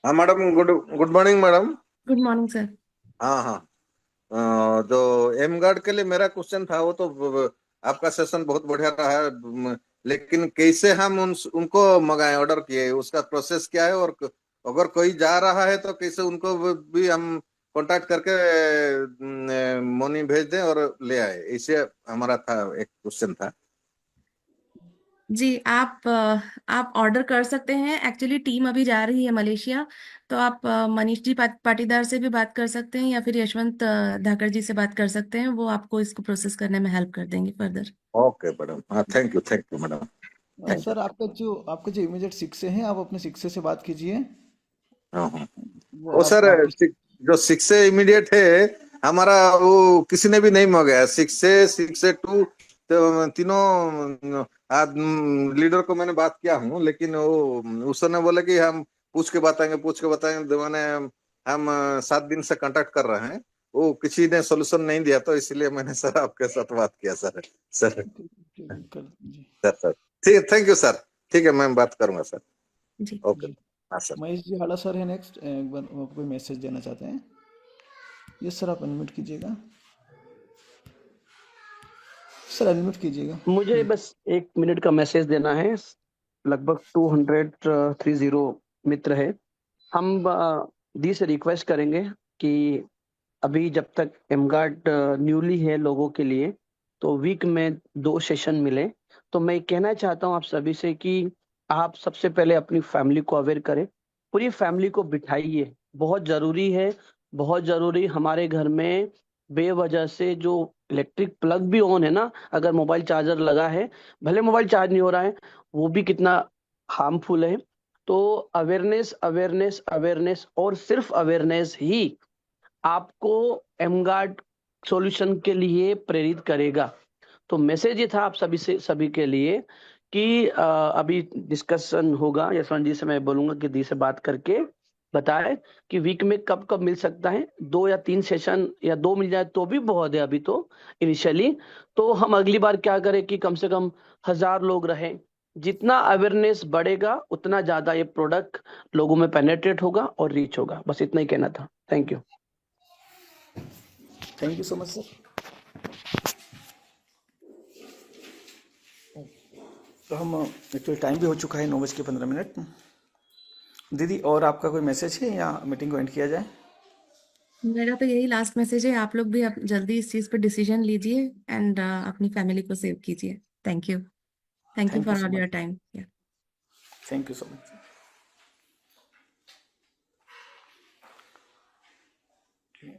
हाँ madam, good good morning madam. Good morning sir. हाँ हाँ। जो एम गार्ड के लिए मेरा क्वेश्चन था वो तो आपका सेशन बहुत बढ़िया रहा है। लेकिन कैसे हम उनको मंगाएं, ऑर्डर किए, उसका प्रोसेस क्या है? और अगर कोई जा रहा है तो कैसे उनको भी हम कांटेक्ट करके मनी भेज दें और ले आए? इसे हमारा था, एक क्वेश्चन था। जी, आप ऑर्डर कर सकते हैं। एक्चुअली टीम अभी जा रही है मलेशिया, तो आप मनीष जी पाटीदार से भी बात कर सकते हैं, या फिर यशवंत धाकड़ जी से बात कर सकते हैं, वो आपको इसको प्रोसेस करने में हेल्प कर देंगे फर्दर। ओके मैडम, हाँ thank you madam. Thank you. Sir आपका जो इमीडिएट शिक्षे हैं, आप अपने शिक्षे से बात कीजिए। हाँ हाँ। वो वो सर, आपकी जो 6 से इमीडिएट है हमारा, वो किसी ने भी नहीं मंगाया। 6 से 6 से 2 तो तीनों लीडर को मैंने बात किया हूँ, लेकिन वो उसने बोला कि हम पूछ के बताएंगे। मैंने हम 7 दिन से कांटेक्ट कर रहे हैं, वो किसी ने सोल्यूशन नहीं दिया, तो इसलिए मैंने सर आपके साथ बात किया सर। सर कर जी सर ठीक, थैंक यू सर। ठीक है, मैं बात करूंगा सर। जी। ओके। जी। हाँ सर। महेश जी हाड़ा सर है नेक्स्ट, एक बार वो कोई मैसेज देना चाहते हैं। यस सर, आप अनम्यूट कीजिएगा। सर अनम्यूट कीजिएगा। मुझे बस 1 मिनट का मैसेज देना है। लगभग 230 मित्र है। हम दी से रिक्वेस्ट करेंगे कि अभी जब तक एमगार्ड न्यूली है लोगों के लिए, तो वीक में 2 सेशन मिले। तो मैं कहना चाहता हूँ आप सभी से कि आप सबसे पहले अपनी फैमिली को अवेयर करें, पूरी फैमिली को बिठाइए। बहुत जरूरी है, बहुत जरूरी। हमारे घर में बेवजह से जो इलेक्ट्रिक प्लग भी ऑन है ना, अगर मोबाइल चार्जर लगा है, भले मोबाइल चार्ज नहीं हो रहा है, वो भी कितना हार्मफुल है। तो अवेयरनेस अवेयरनेस अवेयरनेस और सिर्फ अवेयरनेस ही आपको एमगार्ड सॉल्यूशन के लिए प्रेरित करेगा। तो मैसेज ये था आप सभी के लिए कि अभी डिस्कशन होगा। यशवंत जी से मैं बोलूंगा कि दी से बात करके बताए कि वीक में कब कब मिल सकता है। 2 या 3 सेशन, या 2 मिल जाए तो भी बहुत है अभी तो इनिशियली। तो हम अगली बार क्या करें कि कम से कम 1000 लोग रहें। जितना अवेयरनेस बढ़ेगा उतना ज्यादा ये प्रोडक्ट लोगों में पेनेट्रेट होगा और रीच होगा। बस इतना ही कहना था। Thank you. Thank you so much sir. तो हम एक्चुअली टाइम भी हो चुका है 9:15। दीदी और आपका कोई मैसेज है या मीटिंग को एंड किया जाए? मेरा तो यही लास्ट मैसेज है, आप लोग भी अब जल्दी इस चीज पे डिसीजन लीजिए एंड अपनी फैमिली को सेव कीजिए। Thank you. Thank you thank you for so all your much. Time. Thank you so much. Okay.